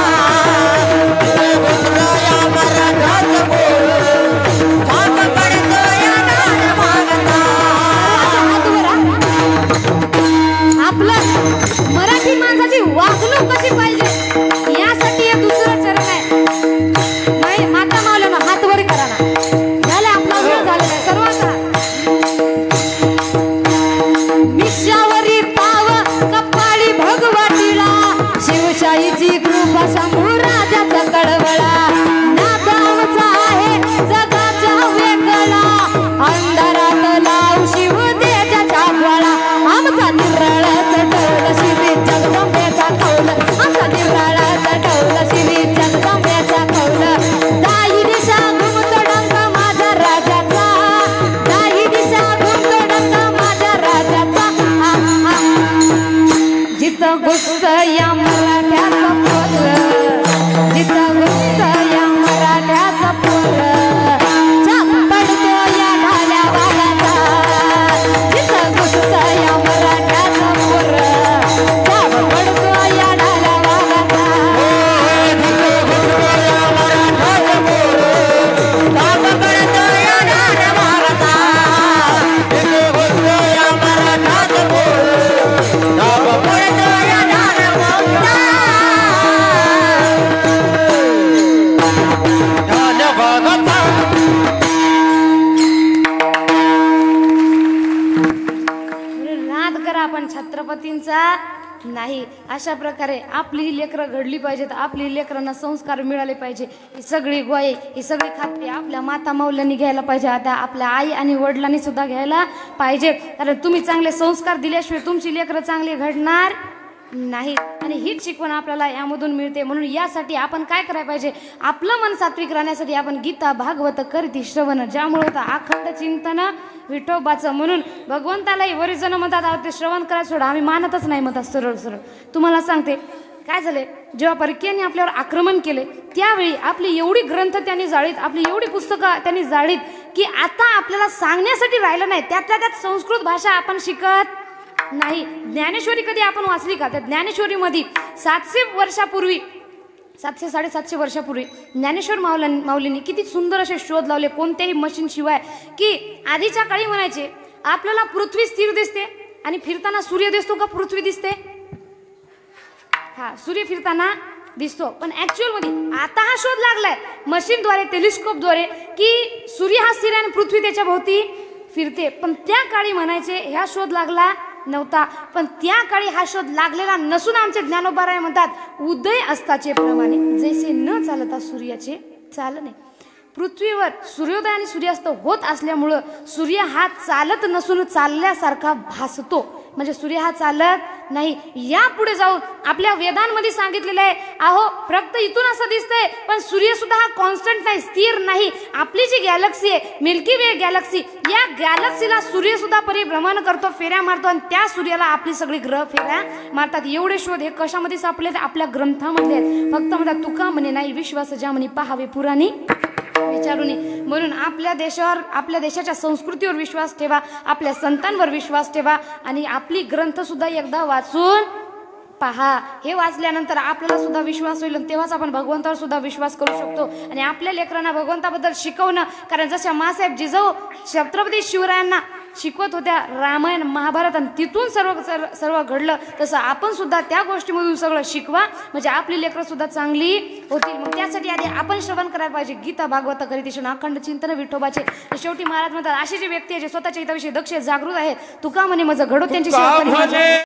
जिथं घुसतं या मराठ्याचं पोर, छाप पडतो या ढाल्या वाघाचा. आपलं मराठी माणसाची वागणूक कशी पाहिजे यासाठी हे दुसरं चरण आहे. माता मावल्यानं हात वर करा ना. झालं आपला वेळ झालेला आहे सर्वांचा. मिशावरी ताव कपाळी भगवतीला, शिवशाहीची कृपा शंभू राजाचा कडवळा. नादावचा आहे जगाच्या वेगळा, अंधारात लाव शिव देजाच्या ज्वाळा. आमचा निराळाचं ठेवलं शिवी जगदंबेचा कौल, आमचा निराळाचं ठेवलं शिवी जगदंबेचा कौल. दाही दिशा घुमतो डंक माझ्या राजाचा, दाही दिशा घुमतो डंक माझ्या राजाचा. जिथं घुसतं या मराठ्याचं पोर, जिथं घुसतं या मराठ्याचं पोर, छाप पडतो या ढाल्या वाघाचा. जिथं घुसतं या मराठ्याचं पोर, छाप पडतो या ढाल्या वाघाचा. जिथं घुसतं या मराठ्याचं पोर, छाप पडतो या ढाल्या वाघाचा. जिथं घुसतं या मराठ्याचं पोर, छाप पडतो या ढाल्या वाघाचा. ढाल्या वाघाचा. नाद करा आपण छत्रपतींचा नाही. अशा प्रकारे आपली ही लेकरं घडली पाहिजेत, आपली लेकरांना संस्कार मिळाले पाहिजे. ही सगळी ग्वाही, ही सगळी खात्री आपल्या माता माऊल्यांनी घ्यायला पाहिजे, आता आपल्या आई आणि वडिलांनी सुद्धा घ्यायला पाहिजे. कारण तुम्ही चांगले संस्कार दिल्याशिवाय तुमची लेकरं चांगली घडणार नाही. आणि हीच शिकवण आपल्याला यामधून मिळते. म्हणून यासाठी आपण काय करायला पाहिजे, आपलं मन सात्विक राहण्यासाठी आपण गीता भागवत करीती श्रवण, ज्यामुळे होतं अखंड चिंतन विठोबाचं. म्हणून भगवंतालाही बरेच जण म्हणतात ते श्रवण करा सोडा, आम्ही मानतच नाही म्हणतात सरळ सरळ. तुम्हाला सांगते काय झाले, जेव्हा परकीयांनी आपल्यावर आक्रमण केले त्यावेळी आपली एवढी ग्रंथ त्यांनी जाळीत, आपली एवढी पुस्तकं त्यांनी जाळीत की आता आपल्याला सांगण्यासाठी राहिलं नाही. त्यातल्या त्यात संस्कृत भाषा आपण शिकत नाही. ज्ञानेश्वरी कधी आपण वाचली का? त्या ज्ञानेश्वरीमध्ये 700 वर्षापूर्वी, 700-750 वर्षापूर्वी ज्ञानेश्वर माऊलींनी किती सुंदर असे शोध लावले कोणत्याही मशीन शिवाय. की आधीच्या काळी म्हणायचे आपल्याला पृथ्वी स्थिर दिसते आणि फिरताना सूर्य दिसतो का पृथ्वी दिसते? हा, सूर्य फिरताना दिसतो. पण ऍक्च्युअल मध्ये आता हा शोध लागलाय मशीनद्वारे, टेलिस्कोपद्वारे की सूर्य हा स्थिर आणि पृथ्वी त्याच्या भोवती फिरते. पण त्या काळी म्हणायचे ह्या शोध लागला नव्हता. पण त्या काळी हा शोध लागलेला नसून आमचे ज्ञानोबाराय म्हणतात उदय अस्ताचे प्रमाणे जैसे न चालता सूर्याचे चालणे. पृथ्वीवर सूर्योदय आणि सूर्यास्त होत असल्यामुळं सूर्य हा चालत नसून चालल्यासारखा भासतो. म्हणजे सूर्य हा चालत नाही. या पुढे जाऊन आपल्या वेदांमध्ये सांगितलेलं आहे, अहो फक्त इथून असं दिसतंय पण सूर्य सुद्धा हा कॉन्स्टंट नाही, स्थिर नाही. आपली जी गॅलेक्सी आहे मिल्की वे गॅलेक्सी, या गॅलेक्सीला सूर्य सुद्धा परिभ्रमण करतो, फेऱ्या मारतो आणि त्या सूर्याला आपली सगळी ग्रह फेऱ्या मारतात. एवढे शोध हे कशामध्ये सापडले? आपल्या ग्रंथामधले आहेत. फक्त म्हणतात तुका म्हणे नाही विश्वास ज्या म्हणे पहावे पुराणी विचारून. म्हणून आपल्या देशावर, आपल्या देशाच्या संस्कृतीवर विश्वास ठेवा, आपल्या संतांवर विश्वास ठेवा आणि आपली ग्रंथ सुद्धा एकदा वाचून पहा. हे वाचल्यानंतर आपल्याला सुद्धा विश्वास होईल आणि तेव्हाच आपण भगवंतावर सुद्धा विश्वास करू शकतो आणि आपल्या लेकरांना भगवंताबद्दल शिकवणं. कारण जशा मासाहेब जिजाऊ छत्रपती शिवरायांना शिकवत होत्या रामायण महाभारत आणि तिथून सर्व घडलं, तसं आपण सुद्धा त्या गोष्टीमधून सगळं शिकवा म्हणजे आपली लेकरं सुद्धा चांगली होतील. मग त्यासाठी आधी आपण श्रवण करायला पाहिजे गीता भागवत करीत अखंड चिंतन विठोबाचे. शेवटी महाराज म्हणतात अशी जी व्यक्ती आहे जे स्वतःच्या हिताविषयी दक्ष जागृत आहेत, तुका म्हणे माझं घडो त्यांची सेवा.